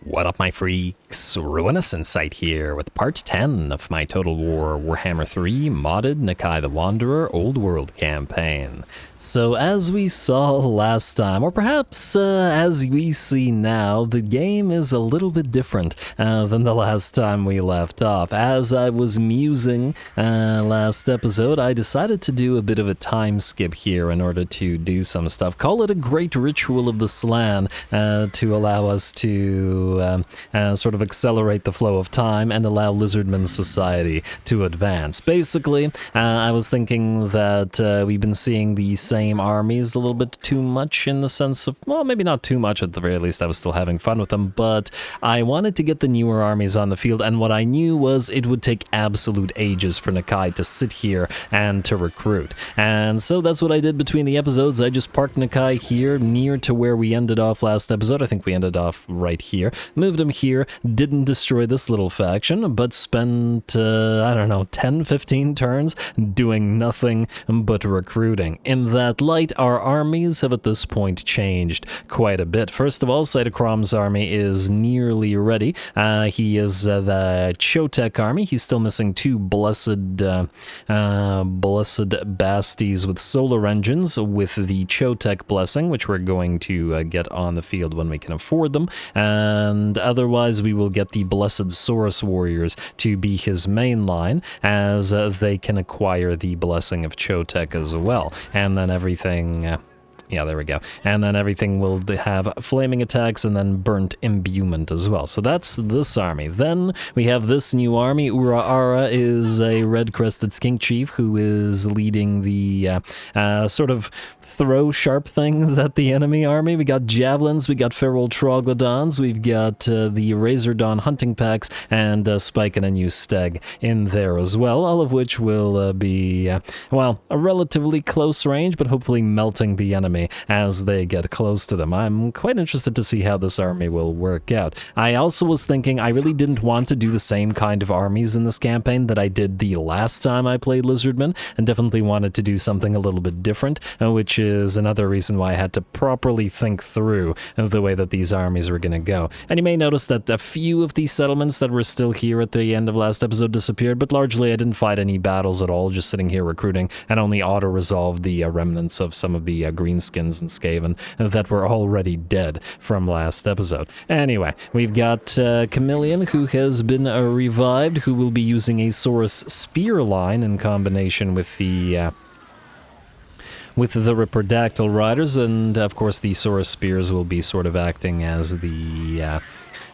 What up, my freaks? RuinusInsight here with part 10 of my Total War Warhammer 3 modded Nakai the Wanderer Old World campaign. So as we saw last time, or perhaps as we see now, the game is a little bit different than the last time we left off. As I was musing last episode, I decided to do a bit of a time skip here in order to do some stuff. Call it a great ritual of the Slan to allow us to sort of accelerate the flow of time and allow Lizardmen society to advance. Basically, I was thinking that we've been seeing the same armies a little bit too much in the sense of, well, maybe not too much at the very least, I was still having fun with them, but I wanted to get the newer armies on the field, and what I knew was it would take absolute ages for Nakai to sit here and to recruit. And so that's what I did between the episodes. I just parked Nakai here near to where we ended off last episode. I think we ended off right here. Moved him here, didn't destroy this little faction, but spent, I don't know, 10-15 turns doing nothing but recruiting. In that light, our armies have at this point changed quite a bit. First of all, Cytochrom's army is nearly ready. He is the Chotek army. He's still missing two blessed Basties with solar engines with the Chotek blessing, which we're going to get on the field when we can afford them. And otherwise, we will get the Blessed Saurus Warriors to be his main line, as they can acquire the Blessing of Chotek as well. And then everything... yeah, there we go. And then everything will have flaming attacks and then burnt imbuement as well. So that's this army. Then we have this new army. Ura is a red-crested skink chief who is leading the sort of throw sharp things at the enemy army. We got javelins, we got feral troglodyns, we've got the Razordawn hunting packs, and Spike and a new stag in there as well, all of which will be, well, a relatively close range, but hopefully melting the enemy as they get close to them. I'm quite interested to see how this army will work out. I also was thinking I really didn't want to do the same kind of armies in this campaign that I did the last time I played Lizardmen, and definitely wanted to do something a little bit different, which is another reason why I had to properly think through the way that these armies were going to go. And you may notice that a few of these settlements that were still here at the end of last episode disappeared, but largely I didn't fight any battles at all, just sitting here recruiting, and only auto-resolved the remnants of some of the greenskins and Skaven that were already dead from last episode. Anyway, we've got Chameleon, who has been revived, who will be using a Saurus Spear line in combination with the Ripperdactyl Riders, and of course the Saurus Spears will be sort of acting as the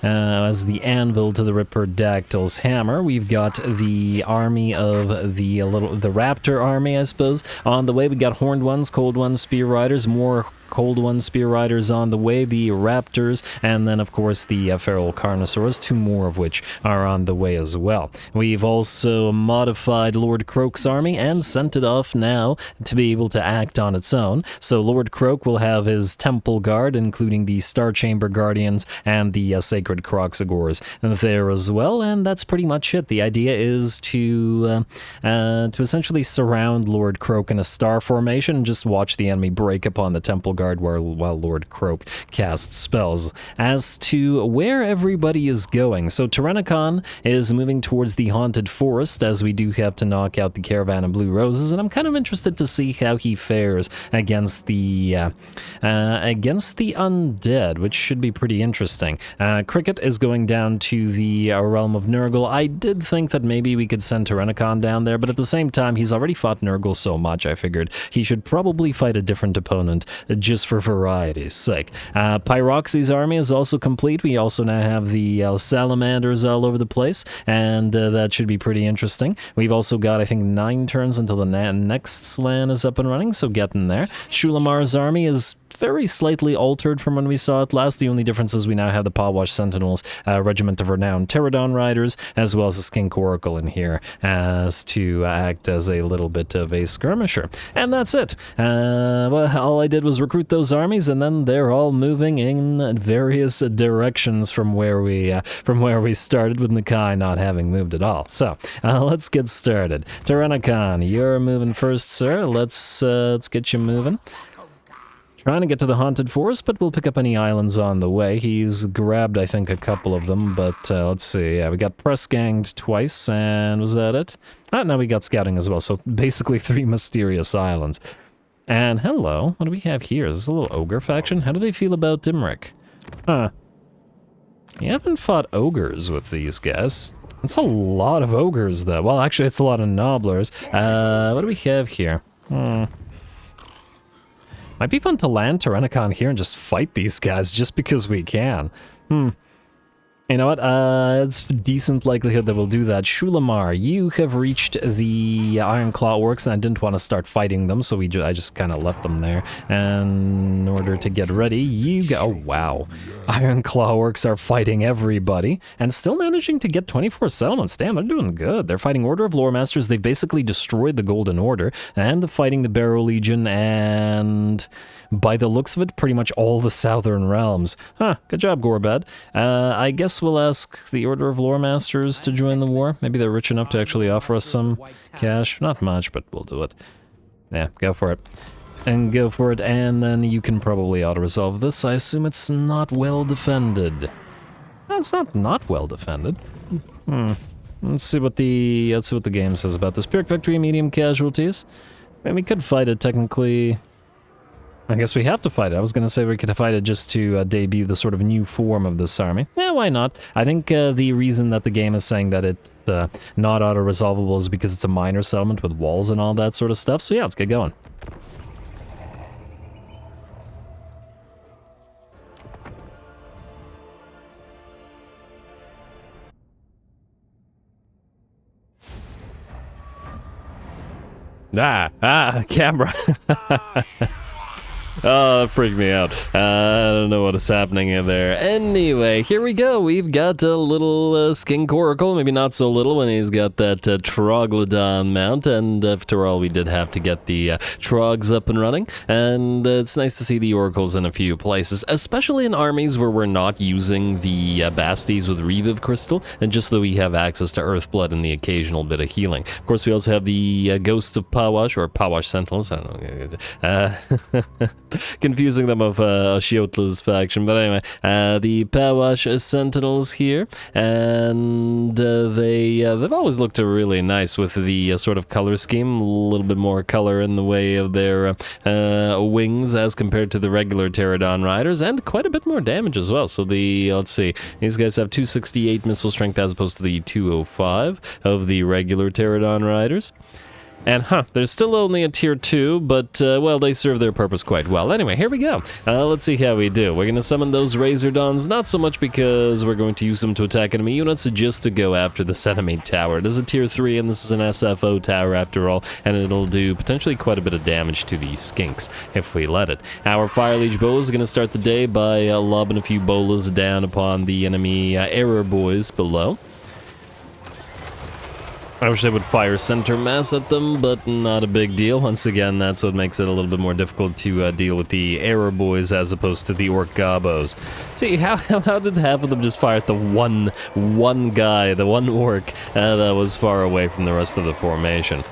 anvil to the Ripperdactyl's hammer. We've got the army of the Raptor army, I suppose, on the way. We got Horned Ones, Cold Ones, Spear Riders, more Cold One Spear Riders on the way, the Raptors, and then of course the Feral Carnosaurs, two more of which are on the way as well. We've also modified Lord Croak's army and sent it off now to be able to act on its own. So Lord Croak will have his Temple Guard, including the Star Chamber Guardians and the Sacred Croxagores there as well, and that's pretty much it. The idea is to essentially surround Lord Croak in a star formation and just watch the enemy break upon the Temple Guard while Lord Croak casts spells. As to where everybody is going, so Tyrannon is moving towards the Haunted Forest, as we do have to knock out the Caravan of Blue Roses, and I'm kind of interested to see how he fares against the Undead, which should be pretty interesting. Cricket is going down to the realm of Nurgle. I did think that maybe we could send Tyrannon down there, but at the same time, he's already fought Nurgle so much, I figured he should probably fight a different opponent just for variety's sake. Pyroxy's army is also complete. We also now have the salamanders all over the place, and that should be pretty interesting. We've also got, I think, 9 turns until the next Slan is up and running, so getting there. Shulamar's army is very slightly altered from when we saw it last. The only difference is we now have the Pawash Sentinels, Regiment of Renowned Pterodon Riders, as well as a Skink Oracle in here as to act as a little bit of a skirmisher. And that's it. Well, all I did was recruit those armies, and then they're all moving in various directions from where we started, with Nakai not having moved at all. So let's get started. Tyrannon, you're moving first, sir. Let's get you moving. Trying to get to the Haunted Forest, but we'll pick up any islands on the way. He's grabbed, I think, a couple of them, but let's see. Yeah, we got press ganged twice, and was that it? No, we got scouting as well, so basically 3 mysterious islands. And hello, what do we have here? Is this a little ogre faction? How do they feel about Dimrick? Huh. You haven't fought ogres with these guys. It's a lot of ogres, though. Well, actually, it's a lot of nobblers. What do we have here? Might be fun to land Tyrannon here and just fight these guys just because we can. You know what? It's a decent likelihood that we'll do that. Shulamar, you have reached the Iron Claw Orcs, and I didn't want to start fighting them, so I just kind of left them there. And in order to get ready, you go. Oh, wow. Iron Claw Orcs are fighting everybody, and still managing to get 24 settlements. Damn, they're doing good. They're fighting Order of Lore Masters. They basically destroyed the Golden Order, and they're fighting the Barrow Legion, and by the looks of it, pretty much all the Southern Realms. Huh, good job, Gorbad. I guess we'll ask the Order of Lore Masters to join the war. Maybe they're rich enough to actually offer us some cash. Not much, but we'll do it. Yeah, go for it. And go for it, and then you can probably auto-resolve this. I assume it's not well defended. It's not well defended. Let's see what the game says about this. Pyrrhic victory, medium casualties. I mean, we could fight it technically. I guess we have to fight it. I was going to say we could fight it just to debut the sort of new form of this army. Yeah, why not? I think the reason that the game is saying that it's not auto-resolvable is because it's a minor settlement with walls and all that sort of stuff. So yeah, let's get going. Camera. Oh, that freaked me out. I don't know what is happening in there. Anyway, here we go. We've got a little Skink Oracle, maybe not so little when he's got that Troglodon mount, and after all, we did have to get the Trogs up and running, and it's nice to see the Oracles in a few places, especially in armies where we're not using the Basties with Reviv Crystal, and just so we have access to Earthblood and the occasional bit of healing. Of course, we also have the Ghosts of Pawash, or Pawash Sentinels, I don't know. Confusing them of Shiotla's faction, but anyway, the Pawash Sentinels here, and they've always looked really nice with the sort of color scheme, a little bit more color in the way of their wings as compared to the regular Pterodon riders, and quite a bit more damage as well. So let's see, these guys have 268 missile strength as opposed to the 205 of the regular Pterodon riders. And there's still only a tier 2, but, well, they serve their purpose quite well. Anyway, here we go. Let's see how we do. We're going to summon those Razordons, not so much because we're going to use them to attack enemy units, just to go after this enemy tower. It is a tier 3, and this is an SFO tower after all, and it'll do potentially quite a bit of damage to the Skinks, if we let it. Our Fire Leech Bow is going to start the day by lobbing a few bolas down upon the enemy error boys below. I wish they would fire center mass at them, but not a big deal. Once again, that's what makes it a little bit more difficult to deal with the error boys as opposed to the orc gobos. See, how did half of them just fire at the one guy, the one orc that was far away from the rest of the formation?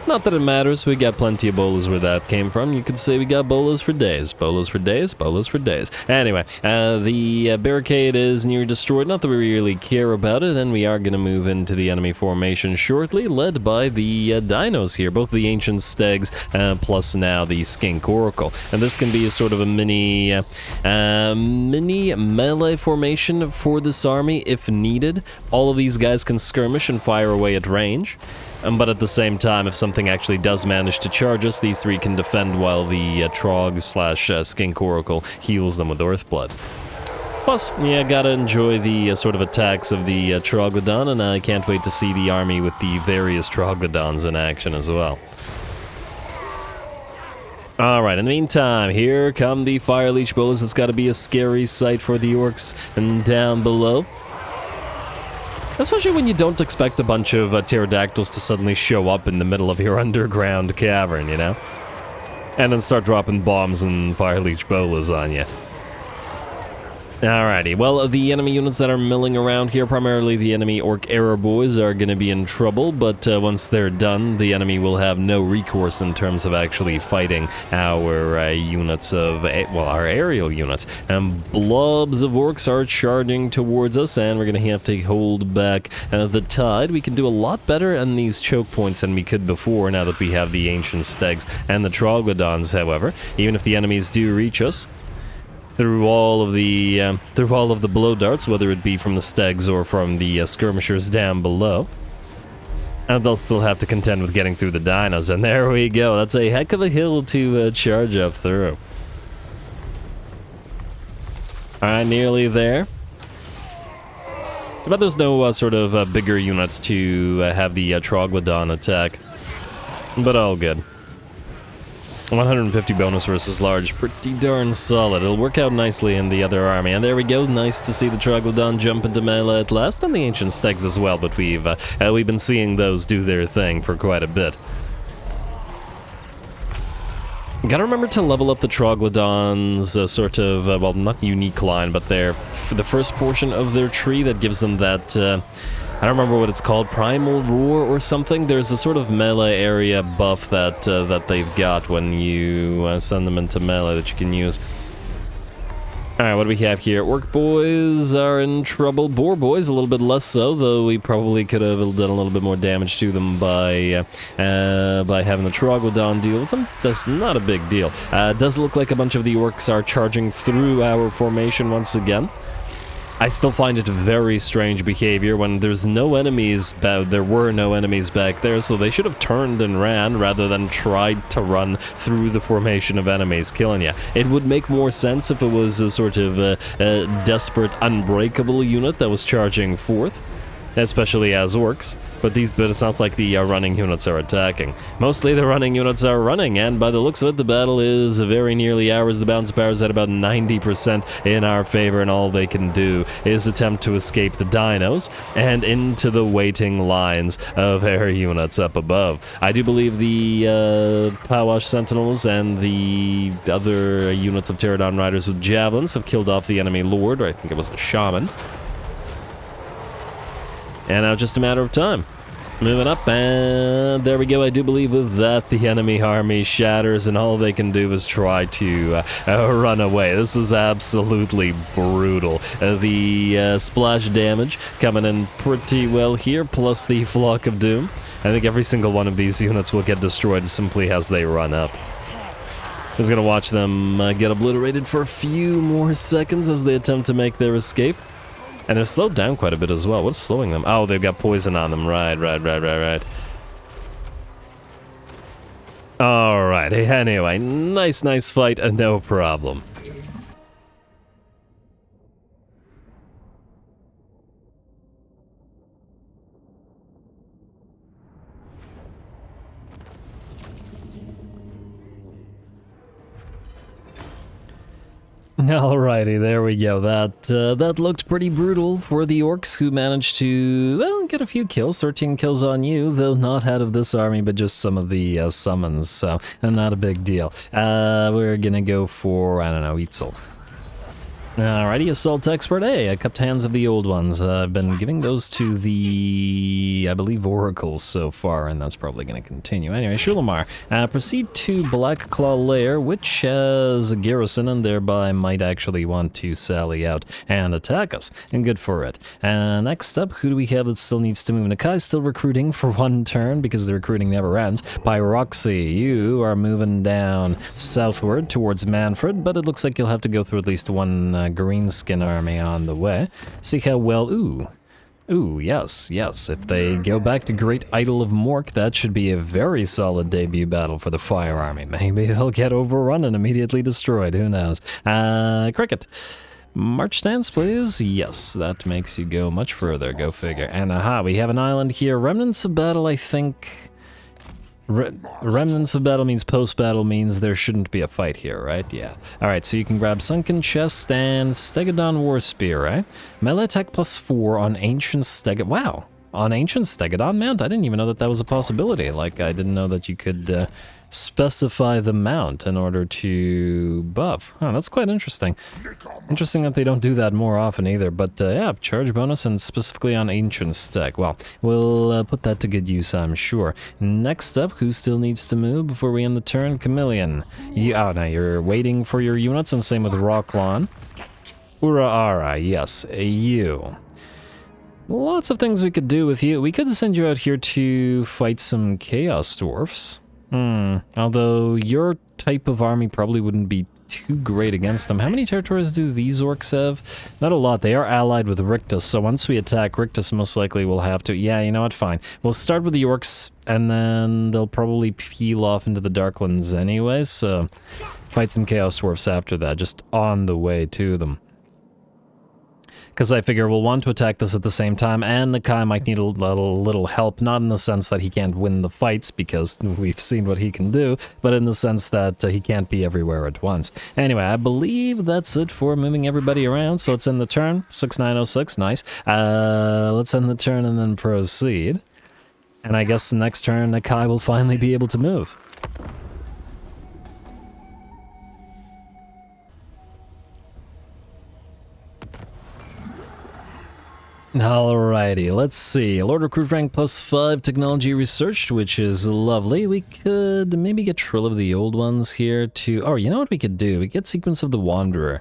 Not that it matters, we got plenty of bolas where that came from. You could say we got bolas for days. Bolas for days, bolas for days. Anyway, the barricade is near destroyed. Not that we really care about it, and we are going to move into the enemy formation shortly, led by the dinos here, both the Ancient Stegs plus now the Skink Oracle. And this can be a sort of a mini melee formation for this army if needed. All of these guys can skirmish and fire away at range. But at the same time, if something actually does manage to charge us, these three can defend while the Trog/Skink Oracle heals them with Earthblood. Plus, yeah, gotta enjoy the sort of attacks of the Troglodon, and I can't wait to see the army with the various Troglodons in action as well. Alright, in the meantime, here come the Fire Leech Bolas. It's gotta be a scary sight for the orcs and down below. Especially when you don't expect a bunch of pterodactyls to suddenly show up in the middle of your underground cavern, you know? And then start dropping bombs and Fire Leech Bolas on you. Alrighty, well, the enemy units that are milling around here, primarily the enemy Orc Arrow Boys, are going to be in trouble, but once they're done, the enemy will have no recourse in terms of actually fighting our units of, well, our aerial units. And blobs of orcs are charging towards us, and we're going to have to hold back the tide. We can do a lot better on these choke points than we could before, now that we have the Ancient Stegs and the Troglodyns, however. Even if the enemies do reach us, through all of the blow darts, whether it be from the stegs or from the skirmishers down below, and they'll still have to contend with getting through the dinos. And there we go. That's a heck of a hill to charge up through. All right, nearly there. But there's no sort of bigger units to have the Troglodon attack. But all good. 150 bonus versus large, pretty darn solid. It'll work out nicely in the other army. And there we go, nice to see the Troglodon jump into melee at last, and the Ancient Stegs as well, but we've been seeing those do their thing for quite a bit. Gotta remember to level up the Troglodon's sort of, well, not unique line, but the first portion of their tree that gives them that, I don't remember what it's called, Primal Roar or something. There's a sort of melee area buff that they've got when you send them into melee that you can use. Alright, what do we have here? Orc boys are in trouble. Boar boys a little bit less so, though we probably could have done a little bit more damage to them by having the Troglodon deal with them. That's not a big deal. It does look like a bunch of the orcs are charging through our formation once again. I still find it very strange behavior when there's no enemies, there were no enemies back there, so they should have turned and ran rather than tried to run through the formation of enemies killing you. It would make more sense if it was a sort of desperate, unbreakable unit that was charging forth, especially as orcs, but it's not like the running units are attacking. Mostly the running units are running, and by the looks of it, the battle is very nearly ours. The bounce power is at about 90% in our favor, and all they can do is attempt to escape the dinos and into the waiting lines of air units up above. I do believe the Powash Sentinels and the other units of Tyrannon Riders with Javelins have killed off the enemy Lord, or I think it was a Shaman. And now just a matter of time. Moving up, and there we go. I do believe with that, the enemy army shatters, and all they can do is try to run away. This is absolutely brutal. The splash damage coming in pretty well here, plus the Flock of Doom. I think every single one of these units will get destroyed simply as they run up. Just gonna watch them get obliterated for a few more seconds as they attempt to make their escape. And they're slowed down quite a bit as well. What's slowing them? Oh, they've got poison on them. Right. Alright, anyway, nice fight, and no problem. Alrighty, there we go. That looked pretty brutal for the orcs, who managed to, well, get a few kills. 13 kills on you, though not out of this army, but just some of the summons, so not a big deal. We're gonna go for, I don't know, Eitzel. Alrighty, Assault Expert A, cupped hands of the old ones. I've been giving those to the, I believe, Oracles so far, and that's probably going to continue. Anyway, Shulamar, proceed to Blackclaw Lair, which has a garrison and thereby might actually want to sally out and attack us, and good for it. Next up, who do we have that still needs to move? Nakai's still recruiting for one turn because the recruiting never ends. Pyroxy, you are moving down southward towards Manfred, but it looks like you'll have to go through at least one greenskin army on the way. See how well, ooh, yes, if they go back to Great Idol of Mork, that should be a very solid debut battle for the Fire Army. Maybe they'll get overrun and immediately destroyed, who knows. Cricket. March stance, please. Yes, that makes you go much further, go figure. And aha, we have an island here. Remnants of Battle, I think. Remnants of Battle means post-battle means there shouldn't be a fight here, right? Yeah. Alright, so you can grab Sunken Chest and Stegodon War Spear, right? Melee attack +4 on Ancient Stegodon. Wow! On Ancient Stegodon Mount? I didn't even know that that was a possibility. Like, I didn't know that you could specify the mount in order to buff. Oh, that's quite interesting. Interesting that they don't do that more often either, but yeah, charge bonus and specifically on Ancient Stack. Well, we'll put that to good use, I'm sure. Next up, who still needs to move before we end the turn? Chameleon. Oh, no, you're waiting for your units, and same with Rocklon. Ura-Ara, yes, you. Lots of things we could do with you. We could send you out here to fight some Chaos Dwarfs. Although your type of army probably wouldn't be too great against them. How many territories do these orcs have? Not a lot. They are allied with Rictus, so once we attack, Rictus most likely will have to... Yeah, you know what? Fine. We'll start with the orcs, and then they'll probably peel off into the Darklands anyway, so fight some Chaos Dwarfs after that, just on the way to them. Because I figure we'll want to attack this at the same time, and Nakai might need a little help, not in the sense that he can't win the fights, because we've seen what he can do, but in the sense that he can't be everywhere at once. Anyway, I believe that's it for moving everybody around, so let's end the turn. 6906, nice. Let's end the turn and then proceed. And I guess the next turn, Nakai will finally be able to move. Alrighty, let's see. Lord Recruit rank +5 technology researched, which is lovely. We could maybe get Trill of the Old Ones here to... Oh, you know what we could do? We get Sequence of the Wanderer.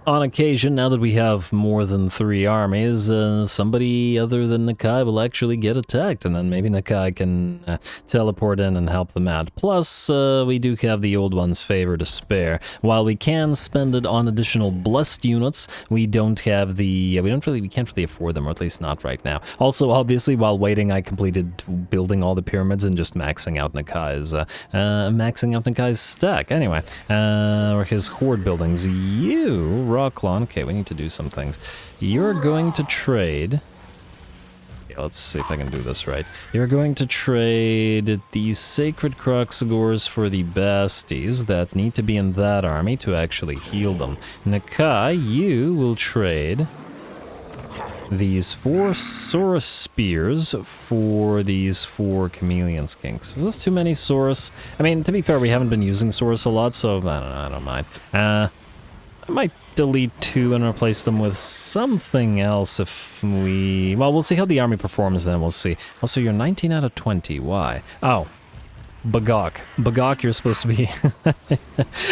On occasion, now that we have more than 3 armies, somebody other than Nakai will actually get attacked, and then maybe Nakai can teleport in and help them out. Plus, we do have the Old One's favor to spare. While we can spend it on additional blessed units, we don't have the... we can't really afford them, or at least not right now. Also, obviously, while waiting, I completed building all the pyramids and just maxing out Nakai's stack. Anyway, or his horde buildings. Rocklon. Okay, we need to do some things. You're going to trade... Yeah, let's see if I can do this right. You're going to trade these Sacred Croc-filled for the Basties that need to be in that army to actually heal them. Nakai, you will trade these 4 Saurus Spears for these 4 Chameleon Skinks. Is this too many Saurus? I mean, to be fair, we haven't been using Saurus a lot, so I don't know, I don't mind. I might delete 2 and replace them with something else if we... Well, we'll see how the army performs, then we'll see. Also, you're 19 out of 20. Why? Oh. Bagok. Bagok, you're supposed to be...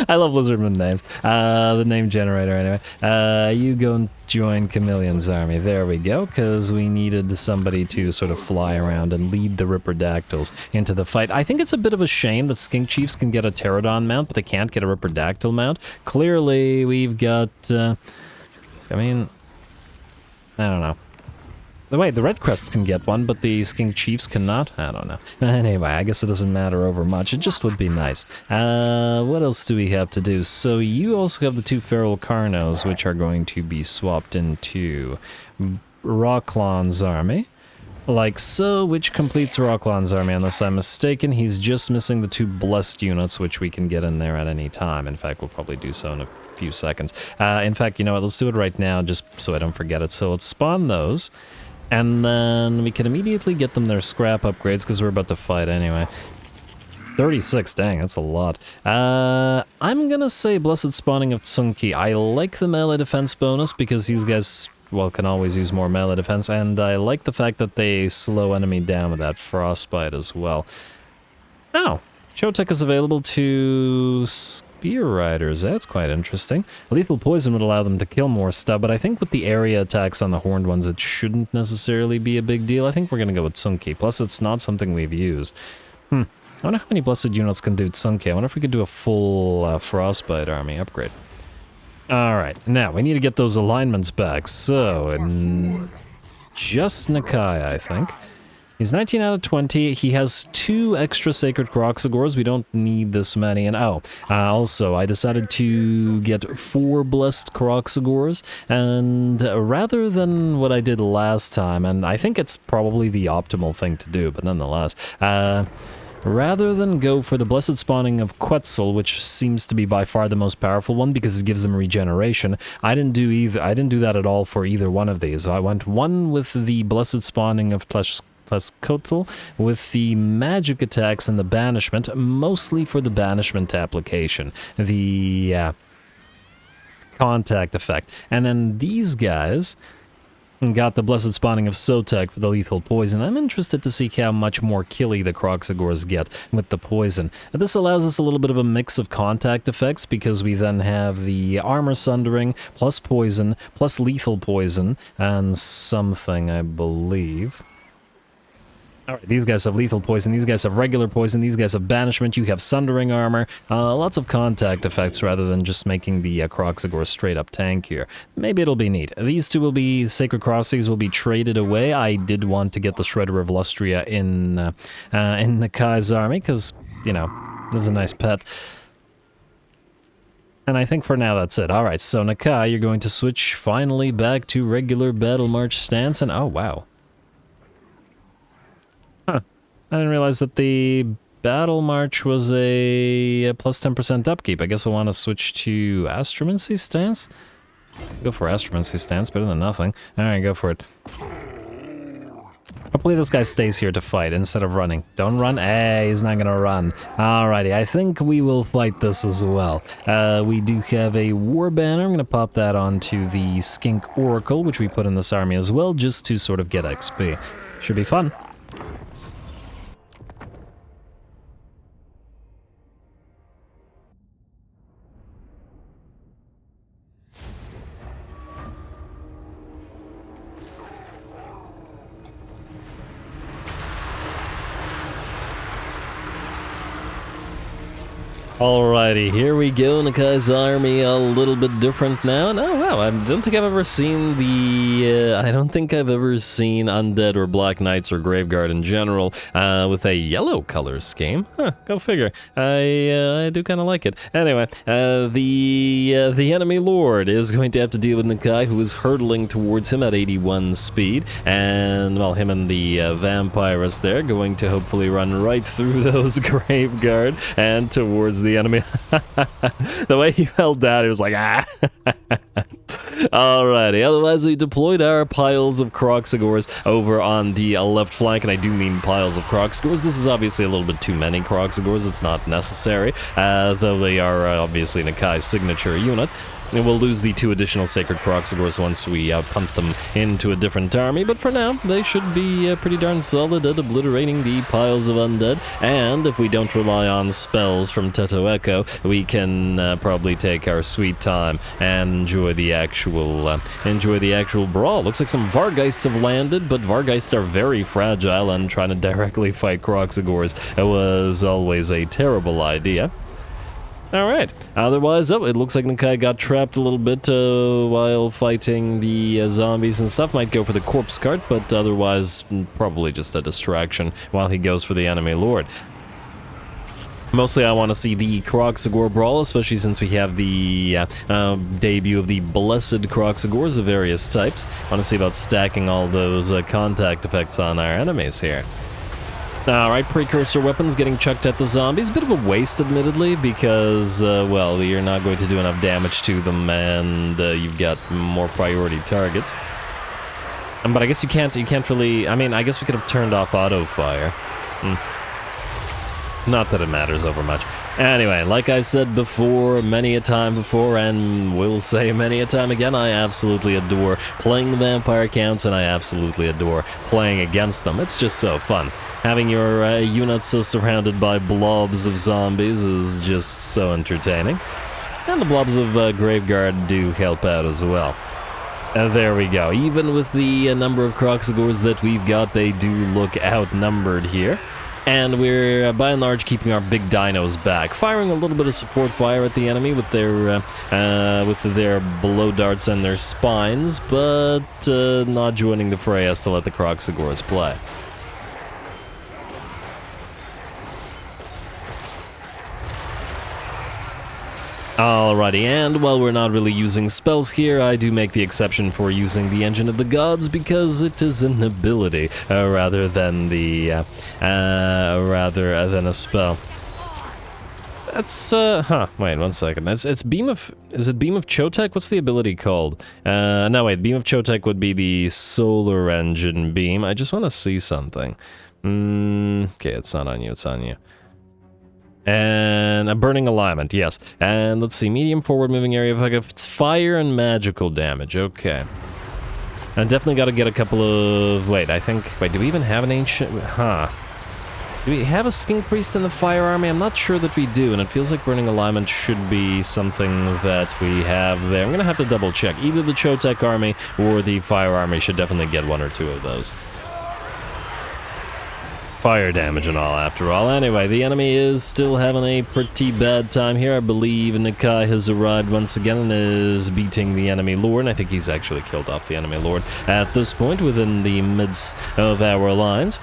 I love Lizardmen names. The name generator, anyway. You go and join Chameleon's army. There we go, because we needed somebody to sort of fly around and lead the Ripperdactyls into the fight. I think it's a bit of a shame that Skink Chiefs can get a Pterodon mount, but they can't get a Ripperdactyl mount. Clearly, we've got... I mean... I don't know. Wait, the Red Crests can get one, but the Skink Chiefs cannot? I don't know. Anyway, I guess it doesn't matter over much. It just would be nice. What else do we have to do? So you also have the 2 Feral Carnos, which are going to be swapped into Rocklon's army. Like so, which completes Rocklon's army, unless I'm mistaken. He's just missing the 2 Blessed units, which we can get in there at any time. In fact, we'll probably do so in a few seconds. In fact, you know what? Let's do it right now, just so I don't forget it. So let's spawn those. And then we can immediately get them their scrap upgrades, because we're about to fight anyway. 36, dang, that's a lot. I'm gonna say Blessed Spawning of Tsunki. I like the melee defense bonus, because these guys, well, can always use more melee defense, and I like the fact that they slow enemy down with that frostbite as well. Oh, Chotek is available to... Spear Riders, that's quite interesting. Lethal Poison would allow them to kill more stuff, but I think with the area attacks on the horned ones, it shouldn't necessarily be a big deal. I think we're going to go with Tsunki, plus it's not something we've used. I wonder how many Blessed units can do Tsunki. I wonder if we could do a full Frostbite army upgrade. Alright, now we need to get those alignments back, so... just Nakai, I think. He's 19 out of 20. He has 2 extra Sacred Croc-filled. We don't need this many. And also, I decided to get 4 Blessed Croc-filled. And rather than what I did last time, and I think it's probably the optimal thing to do, but nonetheless, rather than go for the Blessed Spawning of Quetzal, which seems to be by far the most powerful one because it gives them regeneration, I didn't do that at all for either one of these. I went one with the Blessed Spawning of plus Kotal with the magic attacks and the banishment, mostly for the banishment application. The contact effect. And then these guys got the blessed spawning of Sotek for the lethal poison. I'm interested to see how much more killy the Croxagores get with the poison. And this allows us a little bit of a mix of contact effects because we then have the armor sundering plus poison plus lethal poison and something, I believe. Alright, these guys have lethal poison, these guys have regular poison, these guys have banishment, you have sundering armor, lots of contact effects rather than just making the Croxagore straight up tankier. Maybe it'll be neat. These two will be, Sacred Crosses will be traded away. I did want to get the Shredder of Lustria in Nakai's army, because, you know, this is a nice pet. And I think for now that's it. Alright, so Nakai, you're going to switch finally back to regular Battle March stance, and oh wow. Huh. I didn't realize that the Battle March was a plus 10% upkeep. I guess we'll want to switch to Astromancy stance? Go for Astromancy stance, better than nothing. Alright, go for it. Hopefully this guy stays here to fight instead of running. Don't run. Hey, he's not gonna run. Alrighty, I think we will fight this as well. We do have a war banner. I'm gonna pop that onto the Skink Oracle, which we put in this army as well, just to sort of get XP. Should be fun. Alrighty, here we go. Nakai's army a little bit different now. And oh wow, I don't think I've ever seen the I don't think I've ever seen Undead or Black Knights or Graveguard in general with a yellow color scheme. Huh, go figure. I do kind of like it. Anyway, the enemy lord is going to have to deal with Nakai, who is hurtling towards him at 81 speed, and well, him and the vampirus there going to hopefully run right through those Graveguard and towards the enemy. The way he fell down, he was like, ah. Alrighty, otherwise we deployed our piles of Croxagores over on the left flank, and I do mean piles of Croxagores. This is obviously a little bit too many Croxagores, it's not necessary, though they are obviously Nakai's signature unit. And we'll lose the 2 additional Sacred Croxagores once we punt them into a different army, but for now, they should be pretty darn solid at obliterating the piles of undead, and if we don't rely on spells from Teto Echo, we can probably take our sweet time and enjoy the actual brawl. Looks like some Vargeists have landed, but Vargeists are very fragile, and trying to directly fight Croxagores was always a terrible idea. Alright, otherwise, oh, it looks like Nakai got trapped a little bit while fighting the zombies and stuff. Might go for the corpse cart, but otherwise, probably just a distraction while he goes for the enemy lord. Mostly I want to see the Croxagore brawl, especially since we have the debut of the Blessed Croxagores of various types. I want to see about stacking all those contact effects on our enemies here. Alright, precursor weapons getting chucked at the zombies. Bit of a waste, admittedly, because, well, you're not going to do enough damage to them, and you've got more priority targets. But I guess you can't really... I mean, I guess we could have turned off auto-fire. Not that it matters over much. Anyway, like I said before, many a time before, and will say many a time again, I absolutely adore playing the vampire counts, and I absolutely adore playing against them. It's just so fun. Having your units surrounded by blobs of zombies is just so entertaining. And the blobs of Graveguard do help out as well. There we go. Even with the number of Croxagores that we've got, they do look outnumbered here. And we're, by and large, keeping our big dinos back, firing a little bit of support fire at the enemy with their blow darts and their spines, but not joining the fray as to let the Croxagores play. Alrighty, and while we're not really using spells here, I do make the exception for using the Engine of the Gods because it is an ability rather than a spell. That's, wait, 1 second. It's Beam of, is it Beam of Chotek? What's the ability called? No, wait, Beam of Chotek would be the solar engine beam. I just want to see something. Okay, it's not on you, it's on you. And a burning alignment, yes. And let's see, medium forward moving area, it's fire and magical damage, okay. I definitely got to get a couple of, wait, do we even have an ancient, do we have a Skink Priest in the Fire Army? I'm not sure that we do, and it feels like Burning Alignment should be something that we have there. I'm gonna have to double check. Either the Chotek Army or the Fire Army should definitely get 1 or 2 of those. Fire damage and all, after all. Anyway, the enemy is still having a pretty bad time here. I believe Nakai has arrived once again and is beating the enemy lord, and I think he's actually killed off the enemy lord at this point within the midst of our lines.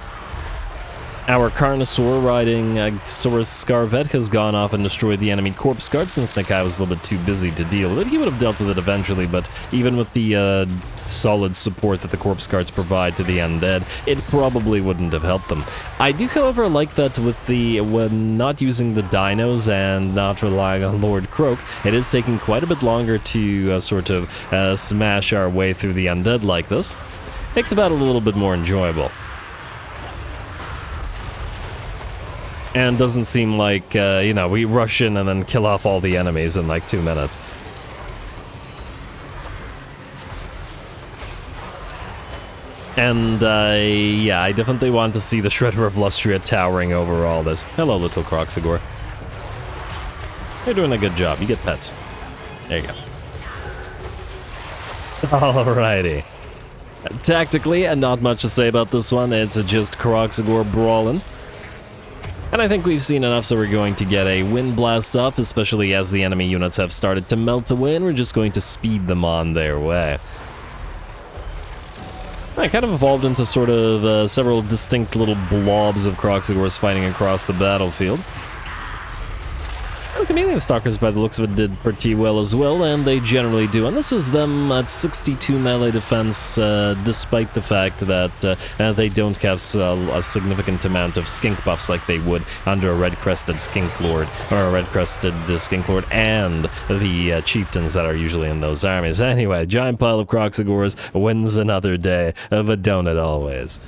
Our Carnosaur riding Saurus Scarvet has gone off and destroyed the enemy corpse guard since Nakai was a little bit too busy to deal with it. He would have dealt with it eventually, but even with the solid support that the corpse guards provide to the undead, it probably wouldn't have helped them. I do, however, like that with the, when not using the dinos and not relying on Lord Croak, it is taking quite a bit longer to sort of smash our way through the undead like this. Makes the battle a little bit more enjoyable. And doesn't seem like, you know, we rush in and then kill off all the enemies in like 2 minutes. And, yeah, I definitely want to see the Shredder of Lustria towering over all this. Hello, little Croxagore. You're doing a good job. You get pets. There you go. Alrighty. Tactically, and not much to say about this one, it's just Croxagore brawling. And I think we've seen enough, so we're going to get a wind blast off, especially as the enemy units have started to melt away, and we're just going to speed them on their way. I kind of evolved into sort of several distinct little blobs of Croxagores fighting across the battlefield. The Chameleon Stalkers, by the looks of it, did pretty well as well, and they generally do. And this is them at 62 melee defense, despite the fact that they don't have a significant amount of skink buffs like they would under a red-crested skink lord, or a red-crested skink lord, and the chieftains that are usually in those armies. Anyway, giant pile of Croxagores wins another day of a donut always.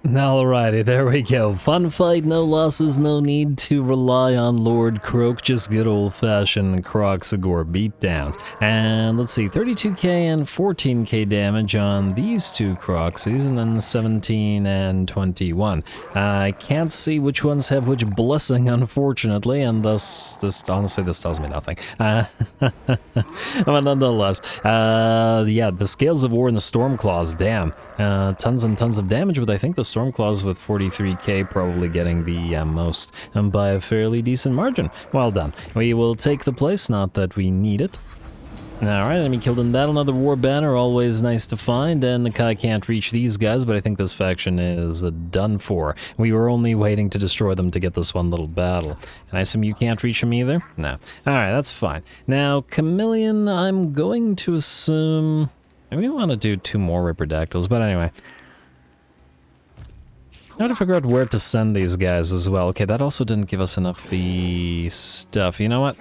Alrighty, there we go. Fun fight, no losses, no need to rely on Lord Croak, just good old-fashioned Croxagore beatdowns. And let's see, 32k and 14k damage on these two Croxies, and then 17 and 21. I can't see which ones have which blessing, unfortunately, and thus, honestly, this tells me nothing. But nonetheless, yeah, the Scales of War and the Stormclaws, damn. Tons and tons of damage, but I think the Stormclaws with 43k probably getting the most by a fairly decent margin. Well done. We will take the place, not that we need it. Alright, enemy killed in battle, another war banner, always nice to find, and Nakai can't reach these guys, but I think this faction is done for. We were only waiting to destroy them to get this one little battle. And I assume you can't reach them either? No. Alright, that's fine. Now, Chameleon, I'm going to assume... we want to do 2 more Ripperdactyls, but anyway. I have to figure out where to send these guys as well. Okay, that also didn't give us enough the stuff. You know what?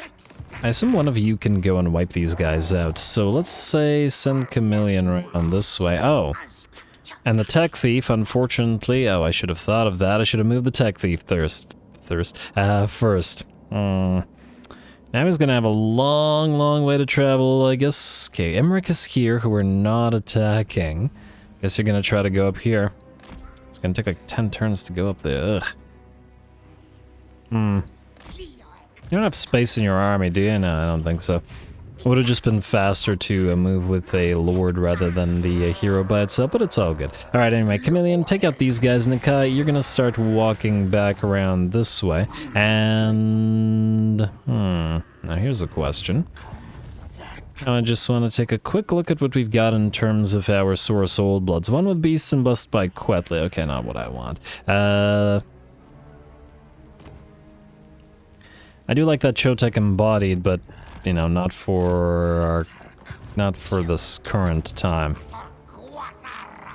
I assume one of you can go and wipe these guys out. So let's say send Chameleon around this way. Oh. And the Tech Thief, unfortunately... oh, I should have thought of that. I should have moved the Tech Thief first. Now he's gonna have a long way to travel, I guess. Okay, Emmerich is here, who we're not attacking. Guess you're gonna try to go up here. It's gonna take like 10 turns to go up there. Ugh. You don't have space in your army, do you? No, I don't think so. It would have just been faster to move with a lord rather than the hero by itself, but it's all good. Alright, anyway, Chameleon, take out these guys. Nakai, you're gonna start walking back around this way. And... now here's a question. I just want to take a quick look at what we've got in terms of our Saurus Old Bloods. One with Beasts and Bust by Quetley. Okay, not what I want. I do like that Chotek Embodied, but you know, not for this current time.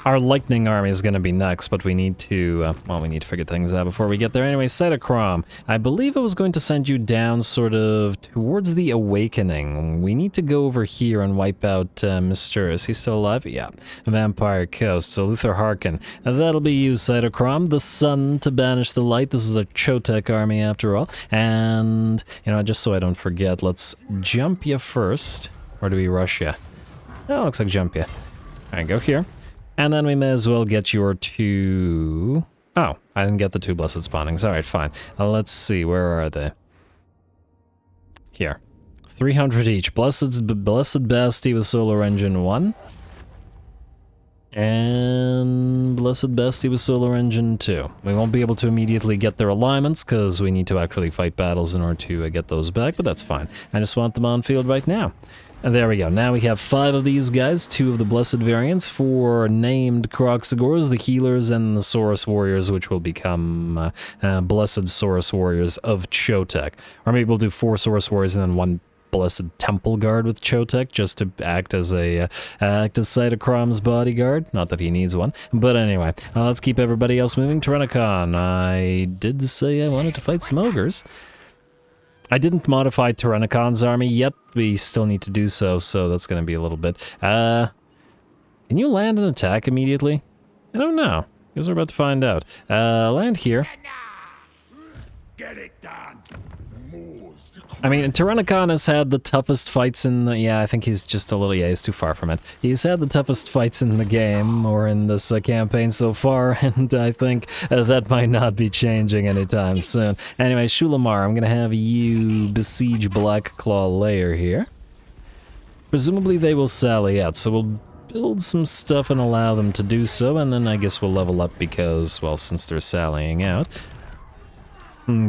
Our lightning army is going to be next, but we need to, well, we need to figure things out before we get there. Anyway, Cytochrome, I believe I was going to send you down sort of towards the Awakening. We need to go over here and wipe out Mr. Is he still alive? Yeah. Vampire Coast, so Luther Harkin. That'll be you, Cytochrome. The sun to banish the light. This is a Chotek army after all. And, you know, just so I don't forget, let's jump you first. Or do we rush you? Oh, looks like jump you. Alright, go here. And then we may as well get your two... Oh, I didn't get the two blessed spawnings. Alright, fine. Let's see, where are they? Here. 300 each. Blessed Basti with Solar Engine 1. And Blessed Basti with Solar Engine 2. We won't be able to immediately get their alignments, because we need to actually fight battles in order to get those back, but that's fine. I just want them on field right now. And there we go. Now we have 5 of these guys, 2 of the Blessed variants, 4 named Croc-filled, the Healers, and the Saurus Warriors, which will become Blessed Saurus Warriors of Chotek. Or maybe we'll do 4 Saurus Warriors and then 1 Blessed Temple Guard with Chotek, just to act as Cytochrome's bodyguard. Not that he needs one. But anyway, let's keep everybody else moving. Tyrannon, I did say I wanted to fight some ogres. I didn't modify Tyrannicon's army yet. We still need to do so, so that's going to be a little bit. Can you land an attack immediately? I don't know. Guess we're about to find out. Land here. Get it done. I mean, Tyrannicon has had the toughest fights in the... Yeah, I think he's just a little... Yeah, he's too far from it. He's had the toughest fights in the game, or in this campaign so far, and I think that might not be changing anytime soon. Anyway, Shulamar, I'm gonna have you besiege Blackclaw Lair here. Presumably they will sally out, so we'll build some stuff and allow them to do so, and then I guess we'll level up because, well, since they're sallying out.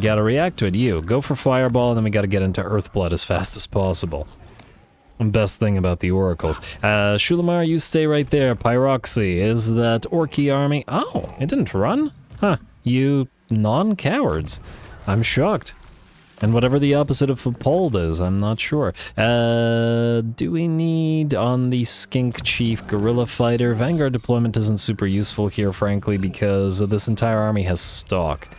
Gotta react to it. You, go for Fireball, and then we gotta get into Earthblood as fast as possible. Best thing about the Oracles. Shulamar, you stay right there. Pyroxy, is that Orky army? Oh, it didn't run? Huh, you non-cowards. I'm shocked. And whatever the opposite of appalled is, I'm not sure. Do we need on the Skink Chief Guerrilla Fighter? Vanguard deployment isn't super useful here, frankly, because this entire army has stock.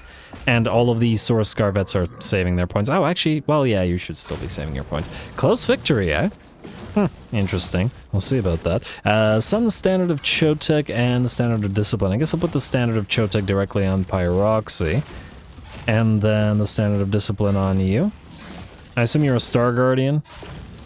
And all of the Saurus Scarvets are saving their points. Oh, actually, well, yeah, you should still be saving your points. Close victory, eh? Interesting. We'll see about that. Send the Standard of Chotek and the Standard of Discipline. I guess I'll put the Standard of Chotek directly on Pyroxy. And then the Standard of Discipline on you. I assume you're a Star Guardian?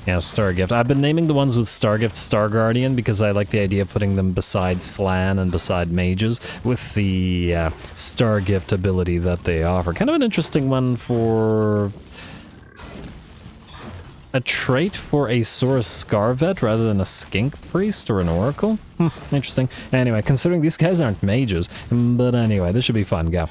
Yeah, Star Gift. I've been naming the ones with Star Gift Star Guardian because I like the idea of putting them beside Slan and beside Mages with the Star Gift ability that they offer. Kind of an interesting one for... a trait for a Saurus Scarvet rather than a Skink Priest or an Oracle? Interesting. Anyway, considering these guys aren't mages. But anyway, this should be fun. Go.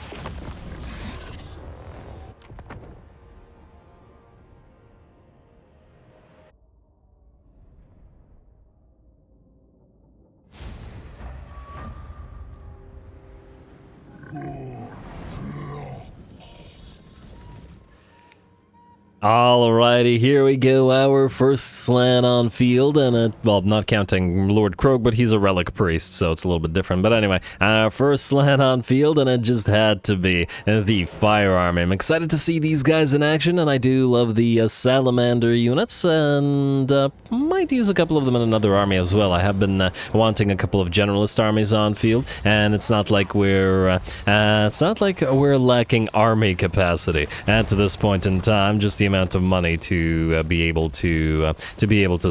Alrighty, here we go, our first Slan on field, and well, not counting Lord Krog, but he's a Relic Priest, so it's a little bit different. But anyway, our first Slan on field, and it just had to be the Fire Army. I'm excited to see these guys in action, and I do love the Salamander units, and might use a couple of them in another army as well. I have been wanting a couple of Generalist armies on field, and it's not like we're lacking army capacity at this point in time. Just the amount of money to be able to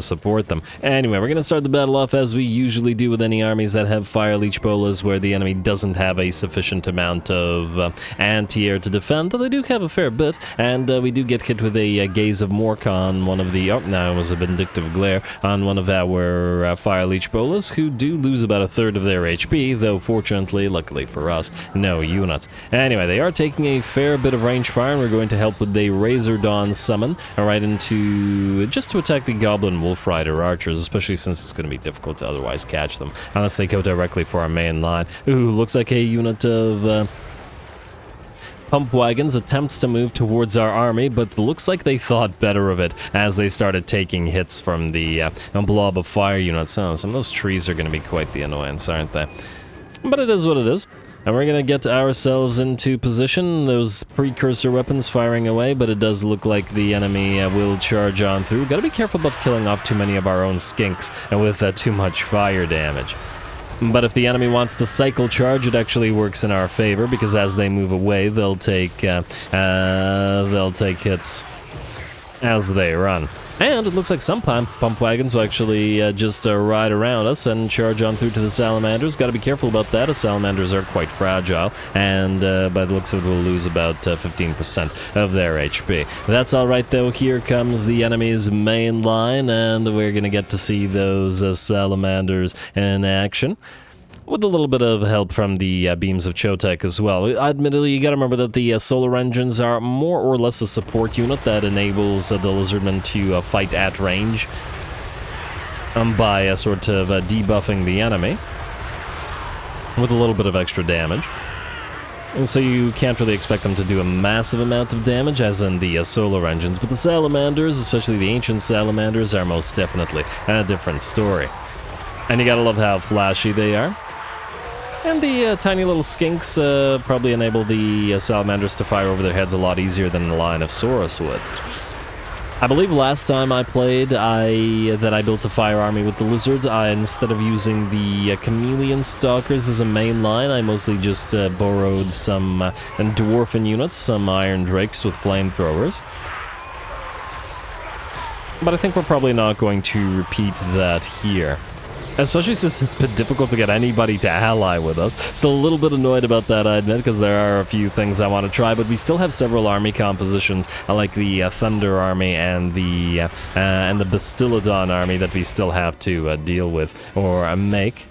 support them. Anyway, we're gonna start the battle off as we usually do with any armies that have Fire Leech Bolas, where the enemy doesn't have a sufficient amount of anti-air to defend, though they do have a fair bit, and we do get hit with a Gaze of Mork on one of the... oh, no, it was a Vindictive Glare on one of our Fire Leech Bolas, who do lose about a third of their HP, though fortunately, luckily for us, no units. Anyway, they are taking a fair bit of range fire, and we're going to help with the Razor Dawn summon right into just to attack the Goblin Wolf Rider archers, especially since it's going to be difficult to otherwise catch them unless they go directly for our main line. Ooh, looks like a unit of Pump wagons attempts to move towards our army, but looks like they thought better of it as they started taking hits from the blob of fire units. Oh, some of those trees are going to be quite the annoyance, aren't they? But it is what it is. And we're going to get ourselves into position, those precursor weapons firing away, but it does look like the enemy will charge on through. Got to be careful about killing off too many of our own skinks with too much fire damage. But if the enemy wants to cycle charge, it actually works in our favor, because as they move away, they'll take hits as they run. And it looks like some pump wagons will actually just ride around us and charge on through to the salamanders. Got to be careful about that, as salamanders are quite fragile, and by the looks of it, we'll lose about 15% of their HP. That's alright though. Here comes the enemy's main line, and we're going to get to see those salamanders in action, with a little bit of help from the beams of Chotek as well. Admittedly, you gotta remember that the solar engines are more or less a support unit that enables the Lizardmen to fight at range by sort of debuffing the enemy with a little bit of extra damage. And so you can't really expect them to do a massive amount of damage, as in the solar engines, but the salamanders, especially the ancient salamanders, are most definitely a different story. And you gotta love how flashy they are. And the tiny little skinks probably enable the salamanders to fire over their heads a lot easier than the line of Saurus would. I believe last time I played, I built a fire army with the lizards. Instead of using the chameleon stalkers as a main line, I mostly just borrowed some dwarfen units, some iron drakes with flamethrowers. But I think we're probably not going to repeat that here. Especially since it's been difficult to get anybody to ally with us. Still a little bit annoyed about that, I admit, because there are a few things I want to try, but we still have several army compositions, like the Thunder Army and the Bastillodon Army that we still have to deal with or make.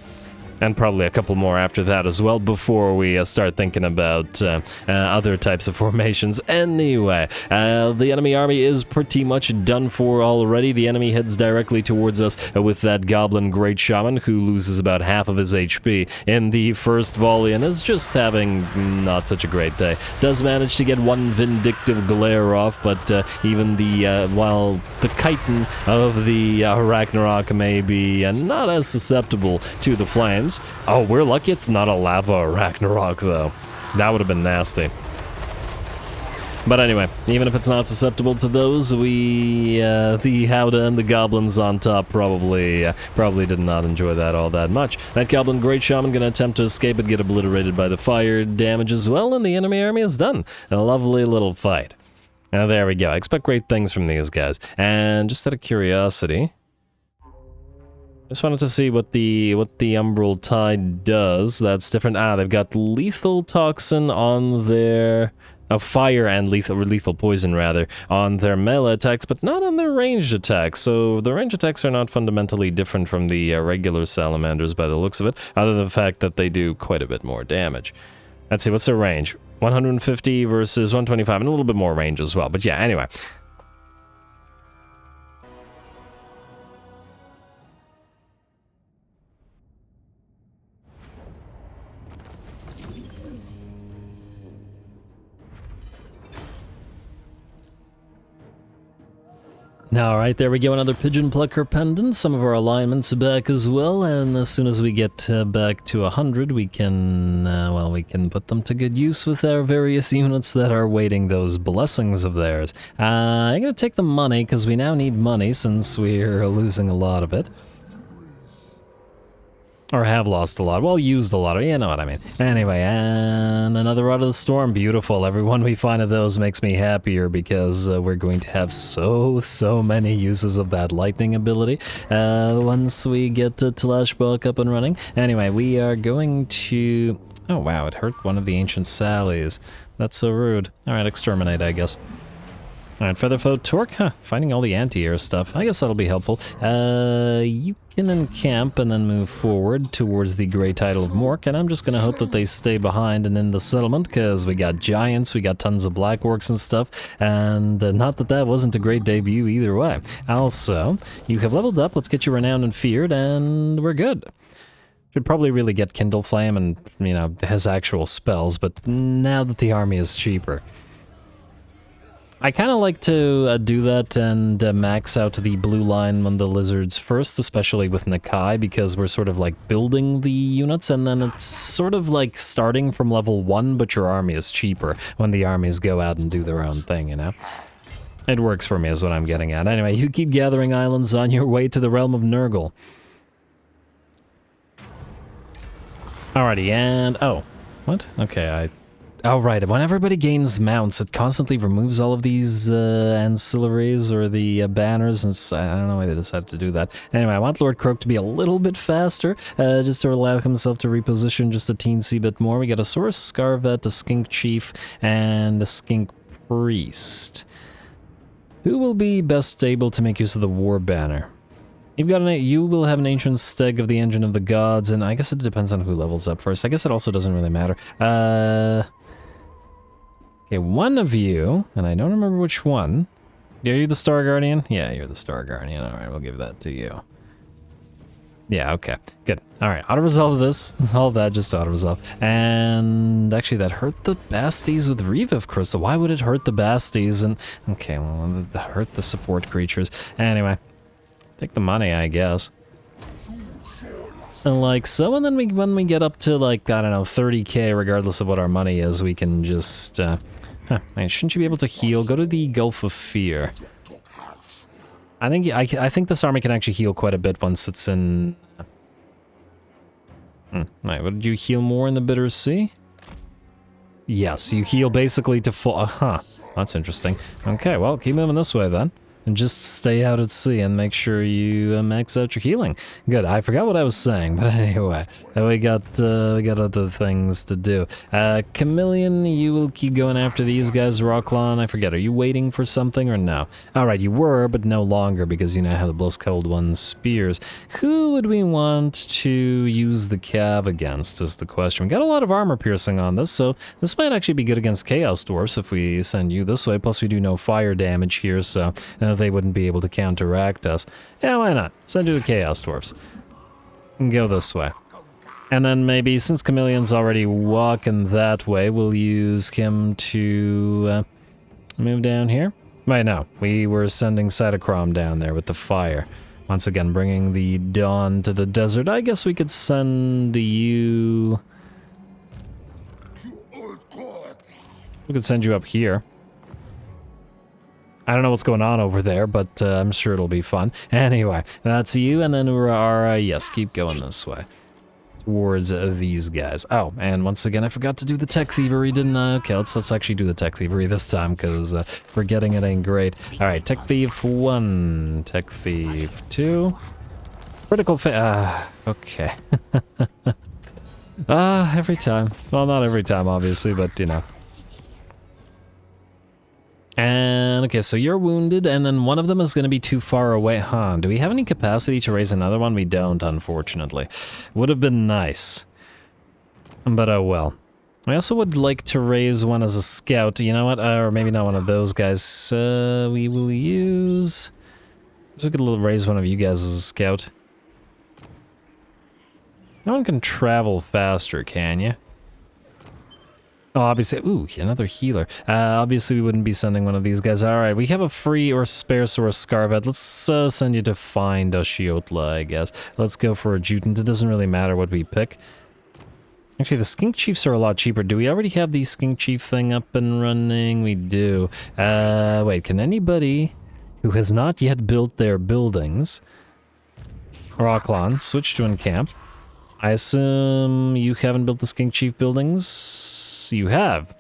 And probably a couple more after that as well, before we start thinking about other types of formations. Anyway, the enemy army is pretty much done for already. The enemy heads directly towards us with that Goblin Great Shaman, who loses about half of his HP in the first volley and is just having not such a great day. Does manage to get one vindictive glare off, but even while the chitin of the Ragnarok may be not as susceptible to the flames. Oh, we're lucky it's not a lava Ragnarok, though. That would have been nasty. But anyway, even if it's not susceptible to those, the Howdah and the goblins on top probably did not enjoy that all that much. That Goblin Great Shaman gonna attempt to escape and get obliterated by the fire damage as well, and the enemy army is done. A lovely little fight. Now there we go. I expect great things from these guys. And just out of curiosity, just wanted to see what the Umbral Tide does. That's different. They've got lethal toxin on their fire and lethal poison rather on their melee attacks, but not on their ranged attacks. So the ranged attacks are not fundamentally different from the regular salamanders by the looks of it, other than the fact that they do quite a bit more damage. Let's see, what's their range? 150 versus 125, and a little bit more range as well. But yeah, anyway. Now, alright, there we go, another Pigeon Plucker pendant. Some of our alignments are back as well, and as soon as we get back to 100, we can, we can put them to good use with our various units that are waiting those blessings of theirs. I'm gonna take the money, because we now need money, since we're losing a lot of it. Or have lost a lot. Well, used a lot of, you know what I mean. Anyway, and another Rod of the Storm. Beautiful. Every one we find of those makes me happier, because we're going to have so many uses of that lightning ability once we get Tlashbok up and running. Anyway, we are going to... Oh wow, it hurt one of the ancient Sallies. That's so rude. Alright, exterminate, I guess. Alright, Featherfoot Torque, finding all the anti-air stuff. I guess that'll be helpful. You can encamp and then move forward towards the Grey Title of Mork, and I'm just gonna hope that they stay behind and in the settlement, because we got giants, we got tons of black orcs and stuff, and not that that wasn't a great debut either way. Also, you have leveled up, let's get you renowned and feared, and we're good. Should probably really get Kindle Flame and, you know, his actual spells, but now that the army is cheaper. I kind of like to do that and max out the blue line on the lizards first, especially with Nakai, because we're sort of like building the units, and then it's sort of like starting from level 1, but your army is cheaper when the armies go out and do their own thing, you know? It works for me is what I'm getting at. Anyway, you keep gathering islands on your way to the realm of Nurgle. Alrighty, and... oh. What? Okay, oh, right. When everybody gains mounts, it constantly removes all of these ancillaries or the banners, and I don't know why they decided to do that. Anyway, I want Lord Croak to be a little bit faster, just to allow himself to reposition just a teensy bit more. We got a Saurus Scarvet, a Skink Chief, and a Skink Priest. Who will be best able to make use of the War Banner? You will have an ancient steg of the Engine of the Gods, and I guess it depends on who levels up first. I guess it also doesn't really matter. Okay, one of you, and I don't remember which one. Are you the Star Guardian? Yeah, you're the Star Guardian. Alright, we'll give that to you. Yeah, okay. Good. Alright, auto-resolve this. All that, just auto-resolve. And actually, that hurt the Basties with Reviv Crystal. Why would it hurt the Basties? And okay, well, that hurt the support creatures. Anyway, take the money, I guess. And like so, and then when we get up to like, I don't know, 30k, regardless of what our money is, we can just, shouldn't you be able to heal? Go to the Gulf of Fear. I think this army can actually heal quite a bit once it's in... Right, what did you heal more in the Bitter Sea? Yes, you heal basically to full... that's interesting. Okay, well, keep moving this way then. And just stay out at sea and make sure you max out your healing. Good, I forgot what I was saying, but anyway, we got other things to do. Chameleon, you will keep going after these guys. Rocklon, I forget, are you waiting for something or no? Alright, you were, but no longer, because you now have the Blows Cold One spears. Who would we want to use the Cav against is the question. We got a lot of armor piercing on this, so this might actually be good against Chaos Dwarfs if we send you this way, plus we do no fire damage here, so... they wouldn't be able to counteract us. Yeah, why not? Send you the Chaos Dwarfs. And go this way. And then maybe, since Chameleon's already walking that way, we'll use him to move down here. Wait, no. We were sending Cytochrome down there with the fire. Once again, bringing the dawn to the desert. I guess we could send you... we could send you up here. I don't know what's going on over there, but I'm sure it'll be fun. Anyway, that's you, and then we're, yes, keep going this way. Towards these guys. Oh, and once again, I forgot to do the tech thievery, didn't I? Okay, let's actually do the tech thievery this time, because forgetting it ain't great. Alright, tech thief 1, tech thief 2. Critical okay. Every time. Well, not every time, obviously, but, you know. And, okay, so you're wounded, and then one of them is going to be too far away. Huh, do we have any capacity to raise another one? We don't, unfortunately. Would have been nice. But oh well. I also would like to raise one as a scout. You know what? Or maybe not one of those guys. We will use... so we could raise one of you guys as a scout. No one can travel faster, can you? Oh, obviously, ooh, another healer. Obviously, we wouldn't be sending one of these guys. Alright, we have a free or spare Saurus Scarvet. Let's send you to find Ashiotla, I guess. Let's go for a Jutant. It doesn't really matter what we pick. Actually, the Skink Chiefs are a lot cheaper. Do we already have the Skink Chief thing up and running? We do. Wait, can anybody who has not yet built their buildings... Rocklon, switch to encamp. I assume you haven't built the Skink Chief buildings? You have.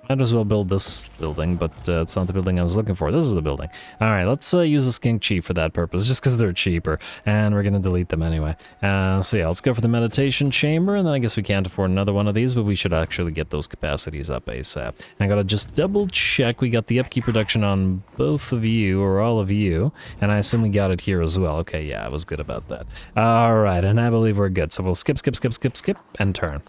Might as well build this building, but it's not the building I was looking for. This is the building. Alright, let's use the Skink Chief for that purpose, just because they're cheaper, and we're going to delete them anyway. So yeah, let's go for the Meditation Chamber, and then I guess we can't afford another one of these, but we should actually get those capacities up ASAP. And I gotta just double check, we got the upkeep reduction on both of you, or all of you, and I assume we got it here as well. Okay, yeah, I was good about that. Alright, and I believe we're good, so we'll skip, and turn.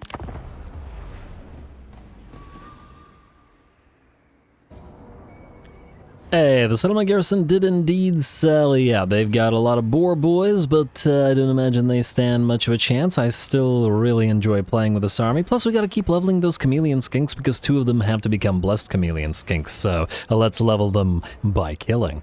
Hey, the settlement garrison did indeed sally out. They've got a lot of boar boys, but I don't imagine they stand much of a chance. I still really enjoy playing with this army. Plus, we gotta keep leveling those chameleon skinks because 2 of them have to become blessed chameleon skinks, so let's level them by killing.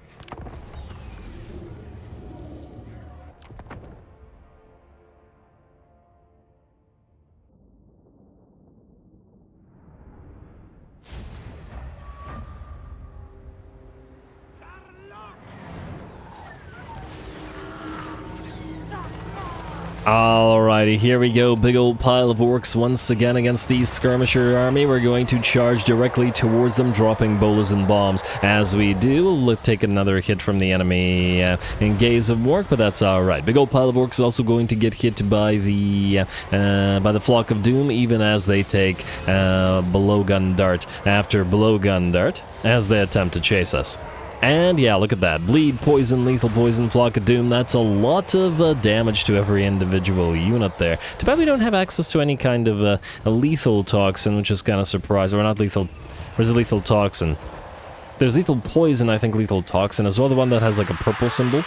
Alrighty, here we go. Big old pile of orcs once again against the skirmisher army. We're going to charge directly towards them, dropping bolas and bombs. As we do, we'll take another hit from the enemy in Gaze of Mork, but that's alright. Big old pile of orcs is also going to get hit by the Flock of Doom, even as they take Blowgun Dart after Blowgun Dart, as they attempt to chase us. And yeah, look at that. Bleed, poison, lethal poison, Flock of Doom. That's a lot of damage to every individual unit there. Too bad we don't have access to any kind of a lethal toxin, which is kind of surprising. Or not lethal... Where's the lethal toxin? There's lethal poison, I think lethal toxin as well, the one that has like a purple symbol.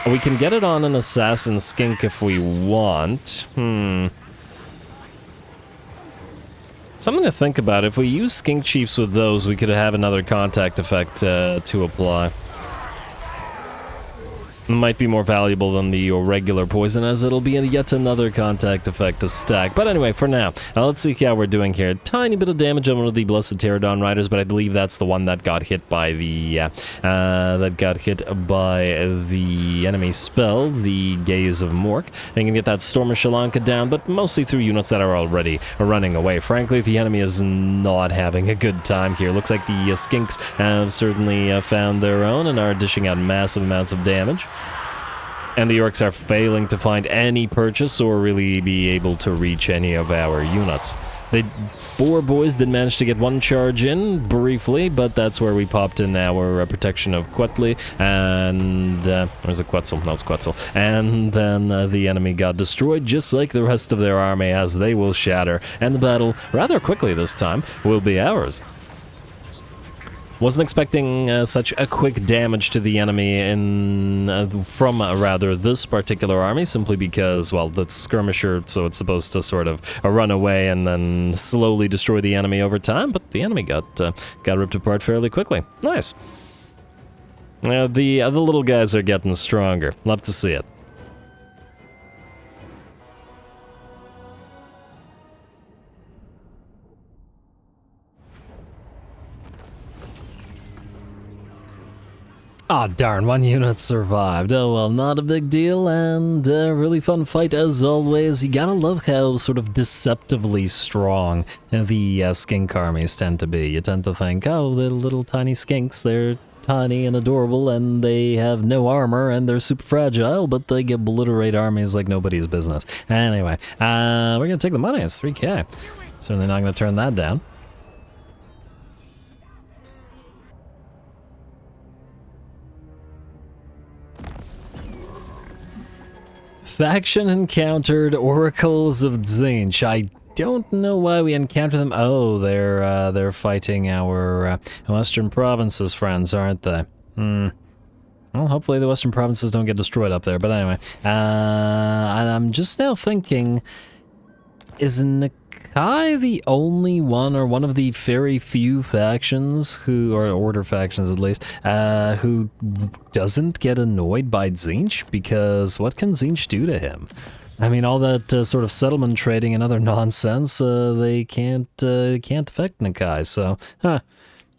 We can get it on an assassin skink if we want. Something to think about. If we use skink chiefs with those, we could have another contact effect to apply. It might be more valuable than the regular poison, as it'll be yet another contact effect to stack. But anyway, for now, let's see how we're doing here. Tiny bit of damage on one of the Blessed Tyrannon Riders, but I believe that's the one that got hit by the enemy spell, the Gaze of Mork. And you can get that Stormer Shalanka down, but mostly through units that are already running away. Frankly, the enemy is not having a good time here. Looks like the skinks have certainly found their own and are dishing out massive amounts of damage. And the orcs are failing to find any purchase or really be able to reach any of our units. The boar boys did manage to get one charge in briefly, but that's where we popped in our protection of Quetzli, and where's the Quetzal? No, it's Quetzal. And then the enemy got destroyed just like the rest of their army, as they will shatter, and the battle, rather quickly this time, will be ours. Wasn't expecting such a quick damage to the enemy from this particular army, simply because, well, that's skirmisher, so it's supposed to sort of run away and then slowly destroy the enemy over time, but the enemy got ripped apart fairly quickly. Nice. The little guys are getting stronger. Love to see it. Ah, darn, one unit survived. Oh well, not a big deal, and a really fun fight as always. You gotta love how sort of deceptively strong the skink armies tend to be. You tend to think, oh, the little tiny skinks, they're tiny and adorable, and they have no armor, and they're super fragile, but they obliterate armies like nobody's business. Anyway, we're gonna take the money. It's 3k. Certainly not gonna turn that down. Faction encountered Oracles of Tzeentch. I don't know why we encounter them. Oh, they're fighting our Western Provinces friends, aren't they? Well, hopefully the Western Provinces don't get destroyed up there. But anyway, and I'm just now thinking, is Nakai the only one, or one of the very few factions who, or order factions at least, who doesn't get annoyed by Tzeentch? Because what can Tzeentch do to him? I mean, all that sort of settlement trading and other nonsense, they can't affect Nakai, so,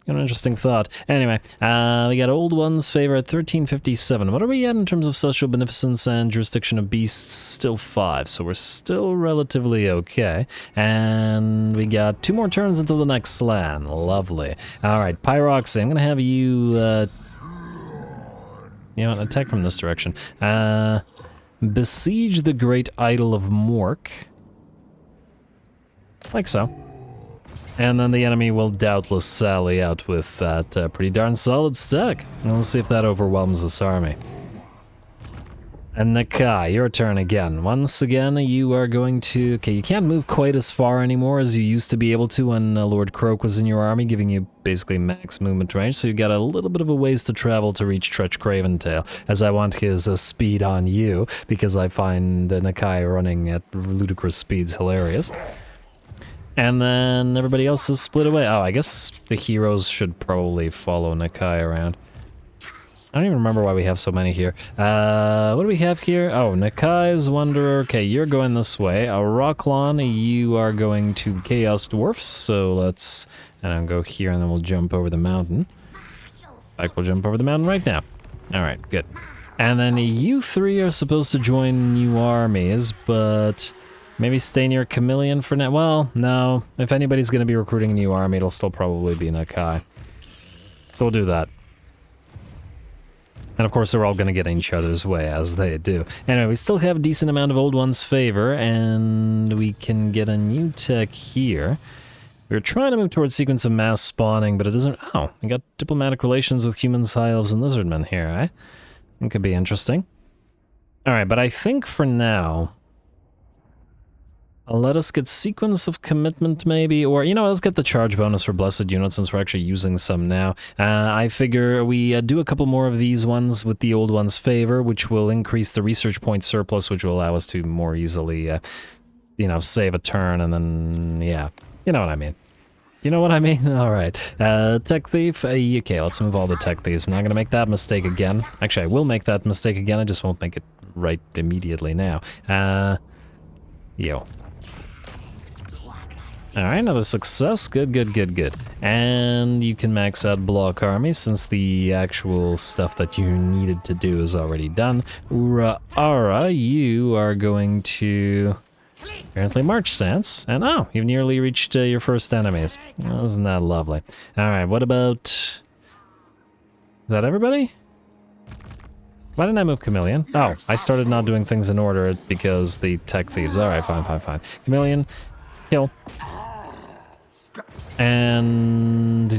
an interesting thought. Anyway, we got Old Ones favor at 1357. What are we at in terms of social beneficence and jurisdiction of beasts? Still 5, so we're still relatively okay. And we got 2 more turns until the next slan. Lovely. Alright, Pyroxy, I'm gonna have you, you know, attack from this direction. Besiege the Great Idol of Mork. Like so. And then the enemy will doubtless sally out with that pretty darn solid stack. And let's see if that overwhelms this army. And Nakai, your turn again. Once again, you are going to... Okay, you can't move quite as far anymore as you used to be able to when Lord Croc was in your army, giving you basically max movement range, so you got a little bit of a ways to travel to reach Tretch Craventail, as I want his speed on you, because I find Nakai running at ludicrous speeds hilarious. And then everybody else is split away. Oh, I guess the heroes should probably follow Nakai around. I don't even remember why we have so many here. What do we have here? Oh, Nakai's Wanderer. Okay, you're going this way. Rocklon, you are going to Chaos Dwarfs. So let's... And I'll go here and then we'll jump over the mountain. Like, we'll jump over the mountain right now. Alright, good. And then you three are supposed to join new armies, but... Maybe stay near Chameleon for now. Well, no. If anybody's going to be recruiting a new army, it'll still probably be Nakai. So we'll do that. And of course, they're all going to get in each other's way, as they do. Anyway, we still have a decent amount of Old One's favor, and we can get a new tech here. We're trying to move towards sequence of mass spawning, but it doesn't... Oh, we got diplomatic relations with humans, high elves, and lizardmen here, eh? It could be interesting. Alright, but I think for now... let us get sequence of commitment maybe, or, you know, let's get the charge bonus for blessed units since we're actually using some now. I figure we do a couple more of these ones with the Old One's favor, which will increase the research point surplus, which will allow us to more easily, you know, save a turn, and then, yeah, you know what I mean. You know what I mean? Alright. Tech Thief, okay, let's move all the Tech Thieves. I'm not gonna make that mistake again. Actually, I will make that mistake again, I just won't make it right immediately now. Yo. Alright, another success. Good, good, good, good. And you can max out Block Army since the actual stuff that you needed to do is already done. Ura-ara, you are going to... apparently March Stance. And oh, you've nearly reached your first enemies. Well, isn't that lovely? Alright, what about... Is that everybody? Why didn't I move Chameleon? Oh, I started not doing things in order because the Tech Thieves. Alright, fine, fine, fine. Chameleon, kill. And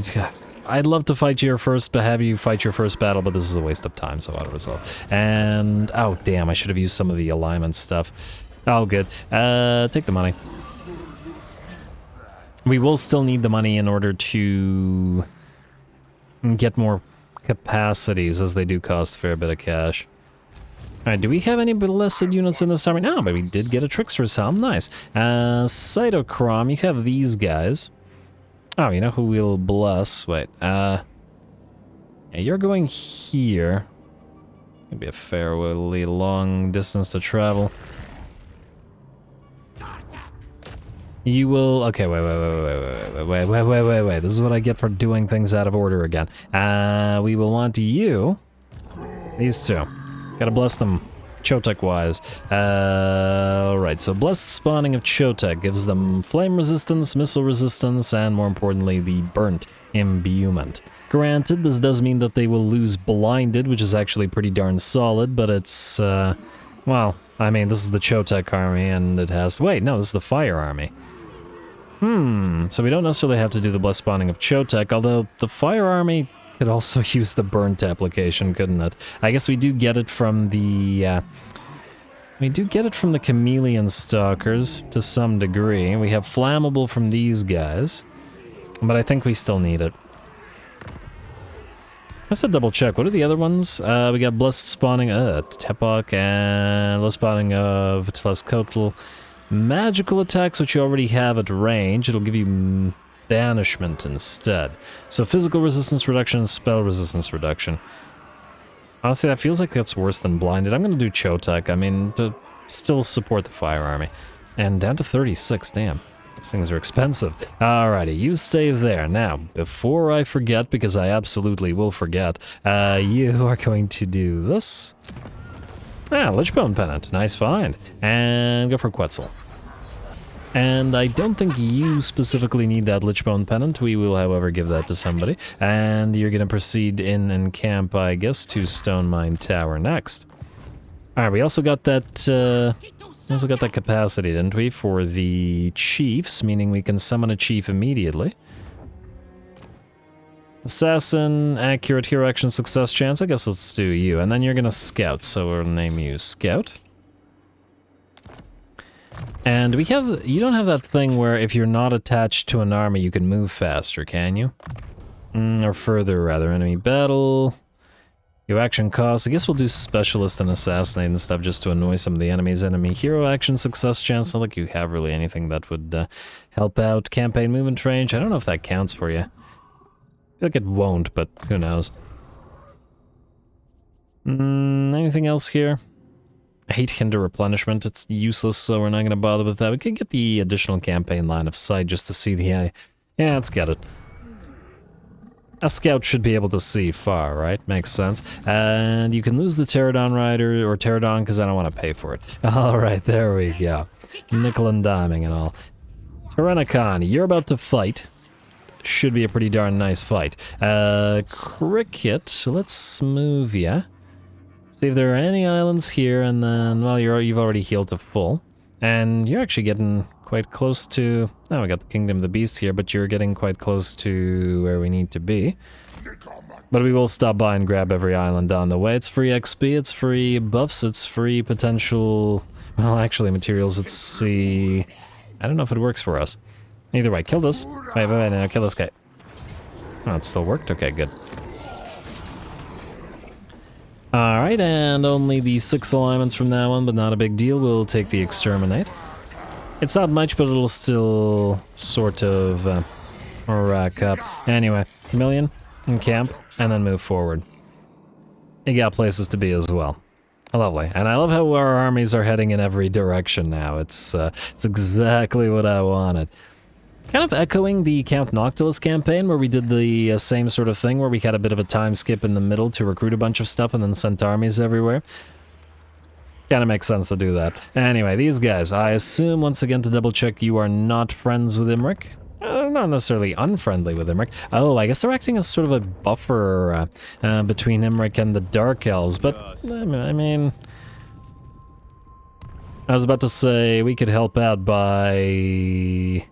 I'd love to fight your first, but have you fight your first battle, but this is a waste of time, so auto resolve. And oh damn, I should have used some of the alignment stuff. Oh good. Take the money. We will still need the money in order to get more capacities, as they do cost a fair bit of cash. Alright, do we have any blessed units in this army? No, but we did get a Trickster's Helm. Nice. Cytochrome, you have these guys. Oh, you know who we'll bless? Wait, yeah, you're going here. It'll be a fairly long distance to travel. You will... Okay, wait. This is what I get for doing things out of order again. We will want you... These two. Gotta bless them, Chotek-wise. Alright, so blessed spawning of Chotek gives them flame resistance, missile resistance, and more importantly, the burnt imbuement. Granted, this does mean that they will lose blinded, which is actually pretty darn solid, but it's, well, I mean, this is the Chotek army, and it has... Wait, no, this is the fire army. So we don't necessarily have to do the blessed spawning of Chotek, although the fire army could also use the burnt application, couldn't it? I guess we do get it from the, chameleon stalkers to some degree. We have flammable from these guys, but I think we still need it. Let's double check. What are the other ones? We got blessed spawning, Tepok, and blessed spawning of Telescotal. Magical attacks, which you already have at range. It'll give you banishment instead. So physical resistance reduction and spell resistance reduction. Honestly, that feels like that's worse than blinded. I'm gonna do Chotek. I mean, to still support the fire army. And down to 36, damn. These things are expensive. Alrighty, you stay there. Now, before I forget, because I absolutely will forget, you are going to do this. Ah, Lichbone Pennant. Nice find. And go for Quetzal. And I don't think you specifically need that Lichbone Pennant. We will, however, give that to somebody. And you're going to proceed in and camp, I guess, to Stone Mine Tower next. Alright, we also got that, capacity, didn't we, for the chiefs, meaning we can summon a chief immediately. Assassin, accurate hero action success chance. I guess let's do you. And then you're gonna scout, so we'll name you Scout. And we have, you don't have that thing where if you're not attached to an army, you can move faster, can you? Or further, rather. Enemy battle. Your action cost. I guess we'll do specialist and assassinate and stuff just to annoy some of the enemies. Enemy hero action success chance. Not like you have really anything that would help out. Campaign movement range. I don't know if that counts for you. I feel like it won't, but who knows. Anything else here? I hate hinder replenishment. It's useless, so we're not going to bother with that. We could get the additional campaign line of sight just to see the eye. Yeah, let's get it. A scout should be able to see far, right? Makes sense. And you can lose the Tyrannon rider, or Tyrannon, because I don't want to pay for it. Alright, there we go. Nickel and diming and all. Tyrannon, you're about to fight. Should be a pretty darn nice fight. Cricket, let's move ya. See if there are any islands here, and then, well, you've already healed to full. And you're actually getting quite close to... Oh, we got the Kingdom of the Beast here, but you're getting quite close to where we need to be. But we will stop by and grab every island on the way. It's free XP, it's free buffs, it's free potential... Well, actually, materials, let's see... I don't know if it works for us. Either way, kill this. Wait, no, kill this guy. Oh, it still worked? Okay, good. Alright, and only the 6 alignments from that one, but not a big deal. We'll take the exterminate. It's not much, but it'll still sort of rack up. Anyway, million, and camp, and then move forward. You got places to be as well. Lovely. And I love how our armies are heading in every direction now. It's exactly what I wanted. Kind of echoing the Count Noctilus campaign, where we did the same sort of thing, where we had a bit of a time skip in the middle to recruit a bunch of stuff and then sent armies everywhere. Kind of makes sense to do that. Anyway, these guys, I assume, once again, to double check, you are not friends with Imric. Not necessarily unfriendly with Imric. Oh, I guess they're acting as sort of a buffer between Imric and the Dark Elves, but, I mean... I was about to say, we could help out by...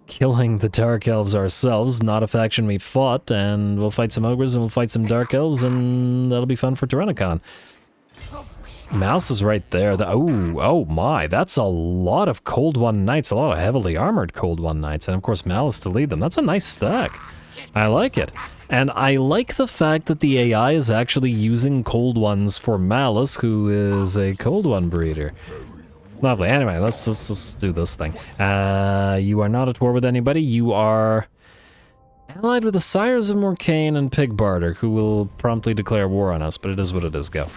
killing the Dark Elves ourselves, not a faction we fought, and we'll fight some Ogres and we'll fight some Dark Elves, and that'll be fun for Tyrannon. Mouse is right there. Oh my, that's a lot of Cold One Knights, a lot of heavily armored Cold One Knights, and of course Malice to lead them. That's a nice stack. I like it. And I like the fact that the AI is actually using Cold Ones for Malice, who is a Cold One breeder. Lovely. Anyway, let's do this thing. You are not at war with anybody. You are allied with the Sires of Morcane and Pig Barter, who will promptly declare war on us, but it is what it is. Go.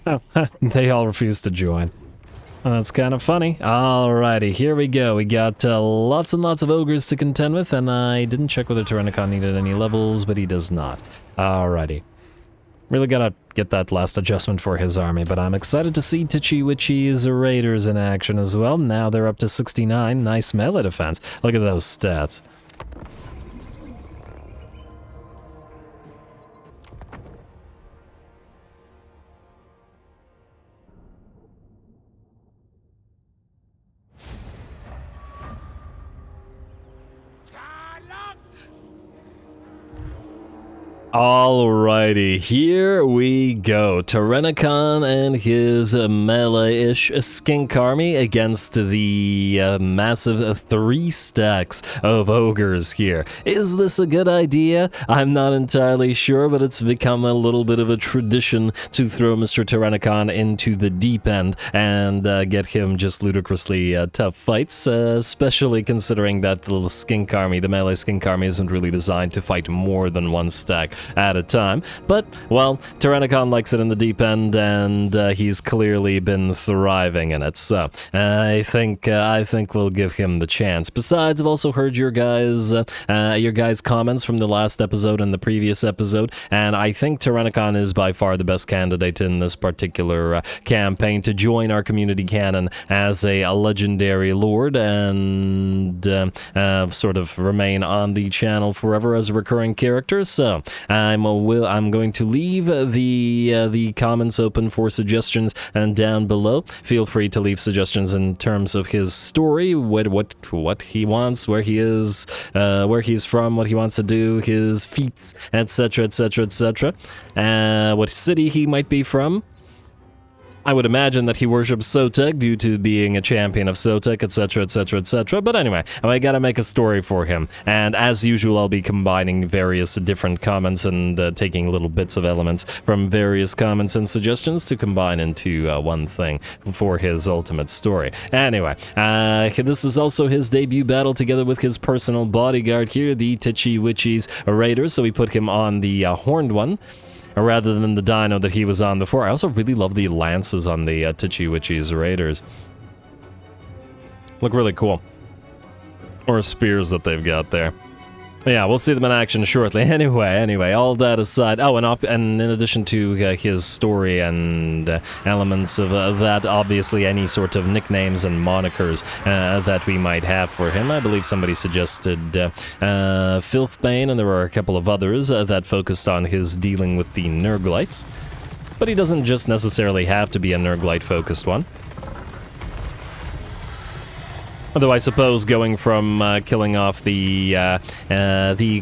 Oh, they all refuse to join. Well, that's kind of funny. Alrighty, here we go. We got lots and lots of ogres to contend with, and I didn't check whether Tyrannon needed any levels, but he does not. Alrighty. Really gotta get that last adjustment for his army, but I'm excited to see Titchy Witchy's Raiders in action as well. Now they're up to 69. Nice melee defense. Look at those stats. Alrighty, here we go. Tyrannon and his melee-ish skink army against the massive 3 stacks of ogres here. Is this a good idea? I'm not entirely sure, but it's become a little bit of a tradition to throw Mr. Tyrannon into the deep end and get him just ludicrously tough fights, especially considering that the skink army, the melee skink army, isn't really designed to fight more than 1 stack at a time, but, well, Tyrannon likes it in the deep end, and he's clearly been thriving in it, so I think we'll give him the chance. Besides, I've also heard your guys' comments from the last episode and the previous episode, and I think Tyrannon is by far the best candidate in this particular campaign to join our community canon as a legendary lord and sort of remain on the channel forever as a recurring character, so I'm going to leave the comments open for suggestions, and down below, feel free to leave suggestions in terms of his story, what he wants, where he is, where he's from, what he wants to do, his feats, etc., etc., etc., what city he might be from. I would imagine that he worships Sotek due to being a champion of Sotek, etc., etc., etc. But anyway, I gotta make a story for him. And as usual, I'll be combining various different comments and taking little bits of elements from various comments and suggestions to combine into one thing for his ultimate story. Anyway, this is also his debut battle together with his personal bodyguard here, the Titchy Witchy's Raiders. So we put him on the horned one, rather than the dino that he was on before. I also really love the lances on the Titchy Witchy's Raiders. Look really cool. Or spears that they've got there. Yeah, we'll see them in action shortly. Anyway, all that aside. Oh, and in addition to his story and elements of that, obviously any sort of nicknames and monikers that we might have for him. I believe somebody suggested Filthbane, and there were a couple of others that focused on his dealing with the Nurglites. But he doesn't just necessarily have to be a Nurglite-focused one. Although I suppose going from killing off the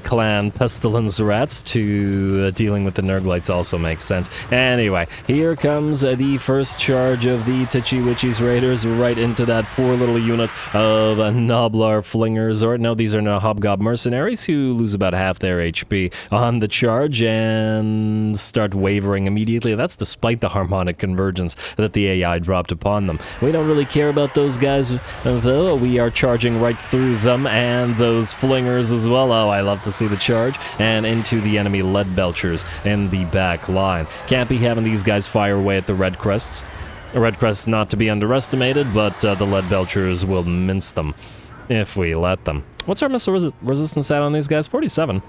clan Pestilence Rats to dealing with the Nurglites also makes sense. Anyway, here comes the first charge of the Titchy Witchy's Raiders right into that poor little unit of Noblar Flingers, or no, these are no Hobgob Mercenaries who lose about half their HP on the charge and start wavering immediately. That's despite the harmonic convergence that the AI dropped upon them. We don't really care about those guys, though. We are charging right through them and those flingers as well. Oh, I love to see the charge. And into the enemy lead belchers in the back line. Can't be having these guys fire away at the red crests. Red crests not to be underestimated, but the lead belchers will mince them if we let them. What's our missile resistance at on these guys? 47.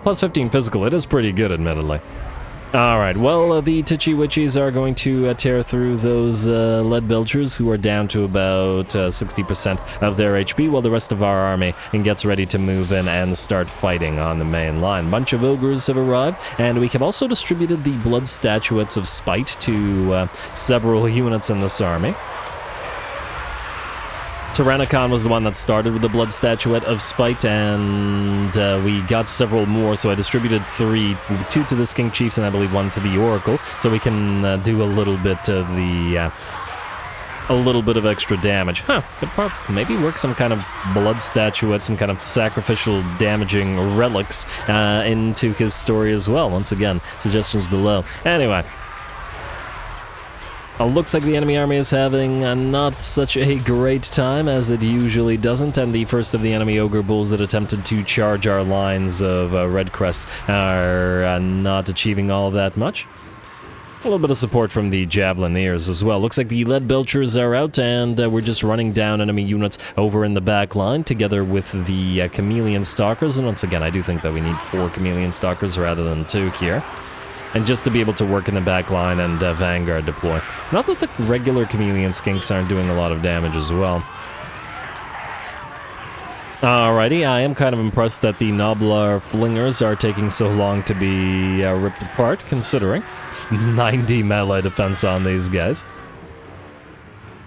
Plus 15 physical. It is pretty good, admittedly. Alright, well, the Titchy Witchies are going to tear through those lead belchers who are down to about 60% of their HP, while the rest of our army gets ready to move in and start fighting on the main line. Bunch of ogres have arrived, and we have also distributed the blood statuettes of spite to several units in this army. Tyrannon was the one that started with the blood statuette of spite, and we got several more, so I distributed 2 to the Skink Chiefs and I believe 1 to the Oracle, so we can do a little bit of the a little bit of extra damage. Huh, could maybe work some kind of blood statuette, some kind of sacrificial damaging relics into his story as well. Once again, suggestions below. Anyway. Looks like the enemy army is having not such a great time as it usually doesn't, and the first of the enemy ogre bulls that attempted to charge our lines of red crests are not achieving all that much. A little bit of support from the Javelineers as well. Looks like the lead belchers are out, and we're just running down enemy units over in the back line together with the chameleon stalkers. And once again, I do think that we need 4 chameleon stalkers rather than 2 here. And just to be able to work in the back line and Vanguard deploy. Not that the regular chameleon skinks aren't doing a lot of damage as well. Alrighty, I am kind of impressed that the Noblar Flingers are taking so long to be ripped apart, considering 90 melee defense on these guys.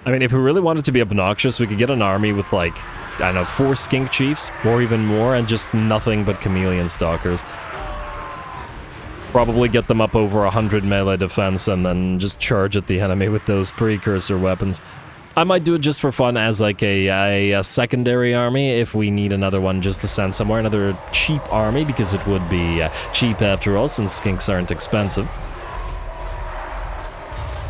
I mean, if we really wanted to be obnoxious, we could get an army with, like, I don't know, 4 Skink Chiefs, or even more, and just nothing but chameleon stalkers. Probably get them up over 100 melee defense and then just charge at the enemy with those precursor weapons. I might do it just for fun as like a secondary army if we need another one just to send somewhere. Another cheap army, because it would be cheap after all since skinks aren't expensive.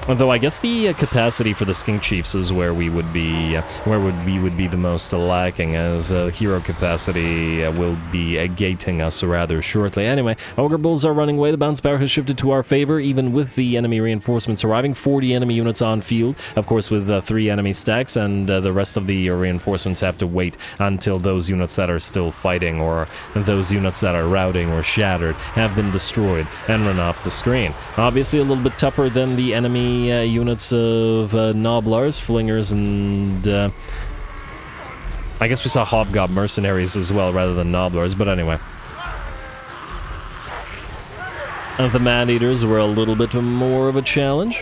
Although I guess the capacity for the Skink Chiefs is where we would be, the most lacking, as hero capacity will be gating us rather shortly. Anyway, Ogre Bulls are running away. The bounce power has shifted to our favor, even with the enemy reinforcements arriving. 40 enemy units on field, of course, with 3 enemy stacks, and the rest of the reinforcements have to wait until those units that are still fighting, or those units that are routing or shattered, have been destroyed and run off the screen. Obviously, a little bit tougher than the enemy units of Noblars, Flingers, and I guess we saw Hobgob Mercenaries as well rather than Noblars, but anyway. The man-eaters were a little bit more of a challenge,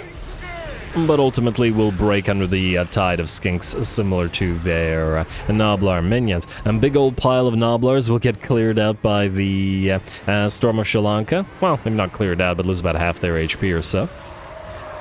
but ultimately will break under the tide of skinks similar to their Noblar minions. A big old pile of Noblars will get cleared out by the Storm of Sri Lanka. Well, maybe not cleared out, but lose about half their HP or so.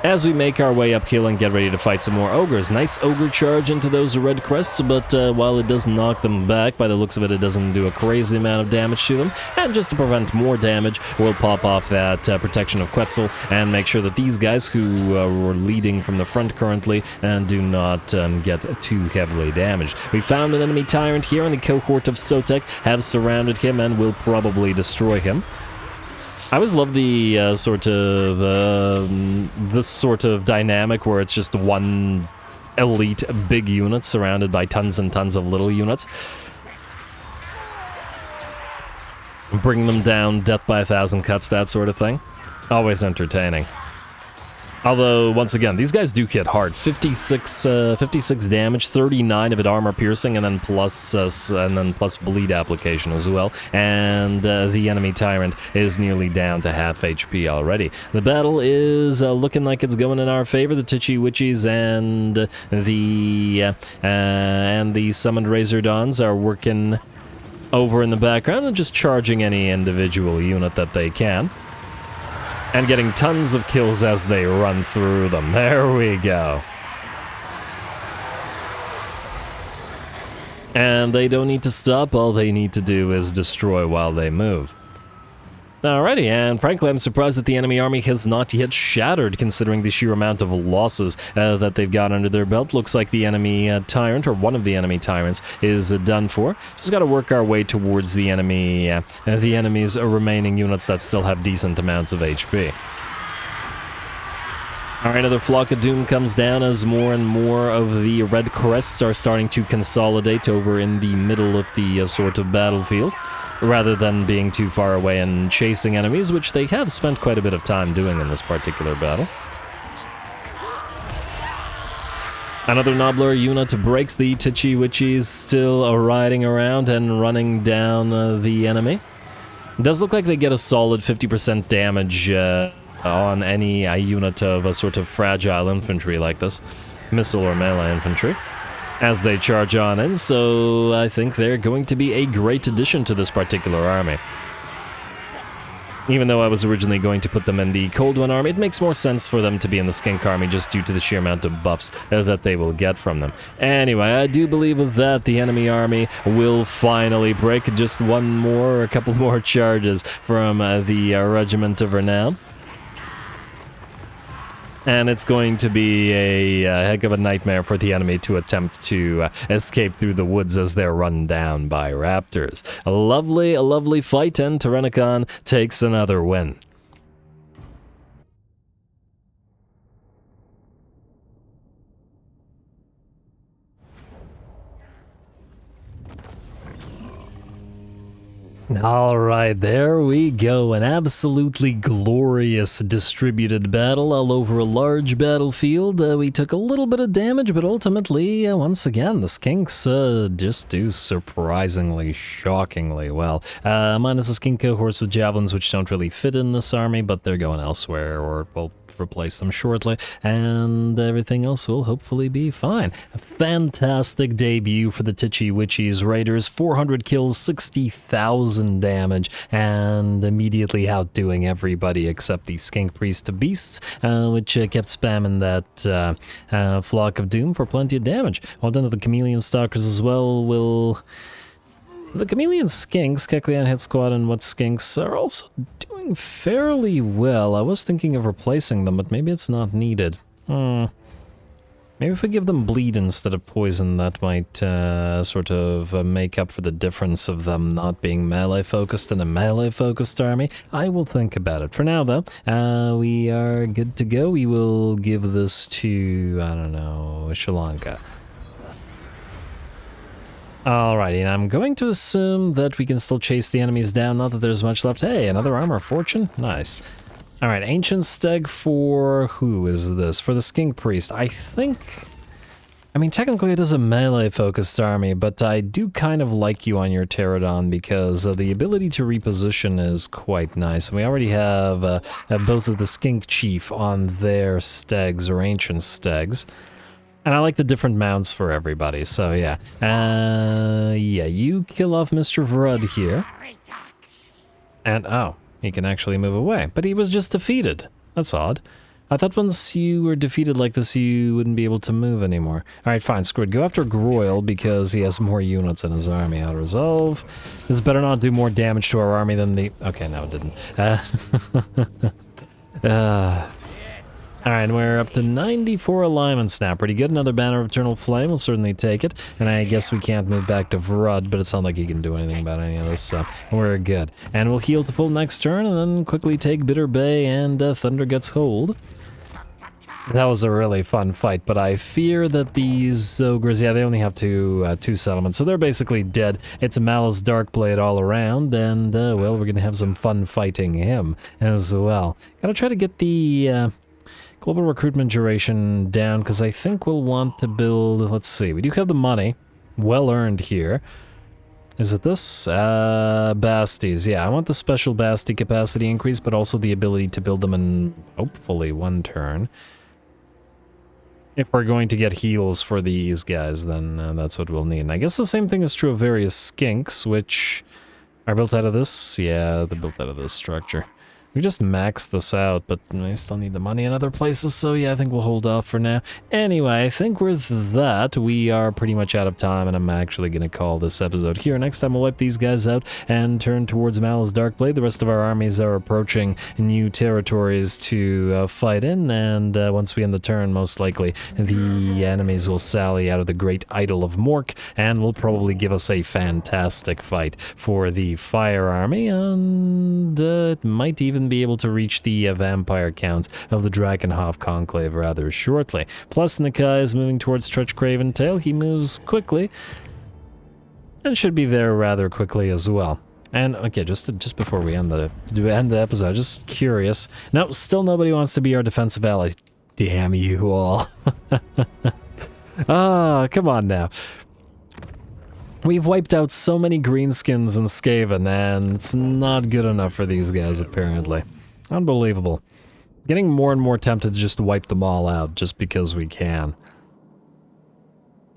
As we make our way uphill and get ready to fight some more ogres. Nice ogre charge into those red crests, but while it does knock them back, by the looks of it, it doesn't do a crazy amount of damage to them. And just to prevent more damage, we'll pop off that protection of Quetzal and make sure that these guys who were leading from the front currently and do not get too heavily damaged. We found an enemy tyrant here, and the cohort of Sotek have surrounded him and will probably destroy him. I always love the this sort of dynamic where it's just one elite big unit surrounded by tons and tons of little units. Bring them down, death by 1,000 cuts, that sort of thing. Always entertaining. Although, once again, these guys do hit hard. 56 damage, 39 of it armor piercing, and then plus bleed application as well. And the enemy tyrant is nearly down to half HP already. The battle is looking like it's going in our favor. The Titchy Witchies and the summoned Razor Dawns are working over in the background and just charging any individual unit that they can. And getting tons of kills as they run through them. There we go. And they don't need to stop, all they need to do is destroy while they move. Alrighty, and frankly I'm surprised that the enemy army has not yet shattered considering the sheer amount of losses that they've got under their belt. Looks like the enemy tyrant, or one of the enemy tyrants, is done for. Just gotta work our way towards the enemy's remaining units that still have decent amounts of HP. Alright, another Flock of Doom comes down as more and more of the red crests are starting to consolidate over in the middle of the sort of battlefield, rather than being too far away and chasing enemies, which they have spent quite a bit of time doing in this particular battle. Another Noblar unit breaks the Titchy Witchies, still riding around and running down the enemy. It does look like they get a solid 50% damage on any unit of a sort of fragile infantry like this, missile or melee infantry, as they charge on in, so I think they're going to be a great addition to this particular army. Even though I was originally going to put them in the Cold One army, it makes more sense for them to be in the Skink army just due to the sheer amount of buffs that they will get from them. Anyway, I do believe with that the enemy army will finally break. Just a couple more charges from the Regiment of Renown. And it's going to be a heck of a nightmare for the enemy to attempt to escape through the woods as they're run down by raptors. A lovely fight, and Tyrannon takes another win. Alright, there we go. An absolutely glorious distributed battle all over a large battlefield. We took a little bit of damage, but ultimately, once again, the Skinks just do surprisingly, shockingly well. Minus the Skink cohorts with javelins, which don't really fit in this army, but they're going elsewhere, or we'll replace them shortly, and everything else will hopefully be fine. A fantastic debut for the Titchy Witchies Raiders. 400 kills, 60,000 damage, and immediately outdoing everybody except the Skink Priest Beasts, which kept spamming that Flock of Doom for plenty of damage. Well done to the Chameleon Stalkers as well. The Chameleon Skinks, Kekleon Hit Squad and What Skinks are also doing fairly well. I was thinking of replacing them, but maybe it's not needed. Maybe if we give them bleed instead of poison, that might sort of make up for the difference of them not being melee-focused in a melee-focused army. I will think about it. For now, though, we are good to go. We will give this to, I don't know, Sri Lanka. Alrighty, and I'm going to assume that we can still chase the enemies down, not that there's much left. Hey, another Armor of Fortune? Nice. Alright, Ancient Steg for... who is this? For the Skink Priest. I think I mean, technically it is a melee-focused army, but I do kind of like you on your Tyrannon because the ability to reposition is quite nice. We already have both of the Skink Chief on their stegs, or ancient stegs. And I like the different mounts for everybody, so yeah. Yeah, you kill off Mr. Vrud here. And, oh, he can actually move away. But he was just defeated. That's odd. I thought once you were defeated like this, you wouldn't be able to move anymore. Alright, fine, screw it. Go after Groil because he has more units in his army. Out of resolve. This better not do more damage to our army than the... Okay, no, it didn't. Alright, we're up to 94 alignments now. Pretty good. Another Banner of Eternal Flame. We'll certainly take it. And I guess we can't move back to Vrud, but it's not like he can do anything about any of this, so we're good. And we'll heal to full next turn, and then quickly take Bitter Bay and Thundergut's Hold. That was a really fun fight, but I fear that these ogres, yeah, they only have two settlements, so they're basically dead. It's a Malice Darkblade all around, and, well, we're gonna have some fun fighting him as well. Gotta try to get the, global recruitment duration down, because I think we'll want to build, let's see, we do have the money, well earned here. Is it this? Basties, yeah, I want the special Bastie capacity increase, but also the ability to build them in, hopefully, one turn. If we're going to get heals for these guys, then that's what we'll need. And I guess the same thing is true of various skinks, which are built out of this. Yeah, they're built out of this structure. We just maxed this out, but I still need the money in other places, so yeah, I think we'll hold off for now. Anyway, I think with that, we are pretty much out of time, and I'm actually going to call this episode here. Next time, we'll wipe these guys out and turn towards Malice Darkblade. The rest of our armies are approaching new territories to fight in, and once we end the turn, most likely, the enemies will sally out of the Great Idol of Mork, and will probably give us a fantastic fight for the Fire Army, and it might even be able to reach the vampire counts of the Drakenhof Conclave rather shortly. Plus, Nakai is moving towards Trutch-Craven Tail. He moves quickly, and should be there rather quickly as well. And, okay, just before we end the episode, just curious. No, still nobody wants to be our defensive allies. Damn you all. Ah, come on now. We've wiped out so many greenskins in Skaven, and it's not good enough for these guys, apparently. Unbelievable. Getting more and more tempted to just wipe them all out, just because we can.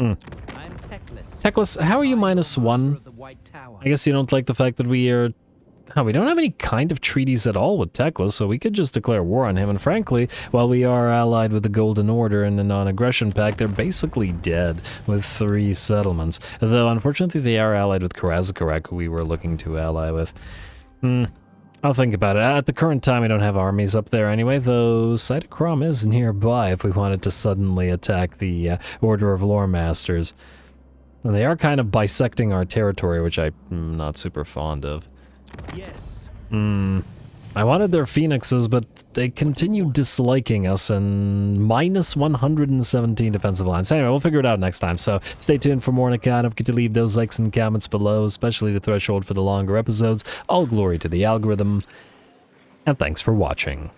Techless, how are you -1? I guess you don't like the fact that we are... Oh, we don't have any kind of treaties at all with Techless, so we could just declare war on him, and frankly, while we are allied with the Golden Order and the Non-Aggression Pact, they're basically dead with 3 settlements. Though, unfortunately, they are allied with Karazakarak, who we were looking to ally with. I'll think about it. At the current time, we don't have armies up there anyway, though Cytocrom is nearby if we wanted to suddenly attack the Order of Lore Masters. And they are kind of bisecting our territory, which I'm not super fond of. Yes. I wanted their phoenixes, but they continue disliking us, and -117 defensive lines. Anyway, we'll figure it out next time, so stay tuned for more Nakai. Don't forget to leave those likes and comments below, especially the threshold for the longer episodes. All glory to the algorithm, and thanks for watching.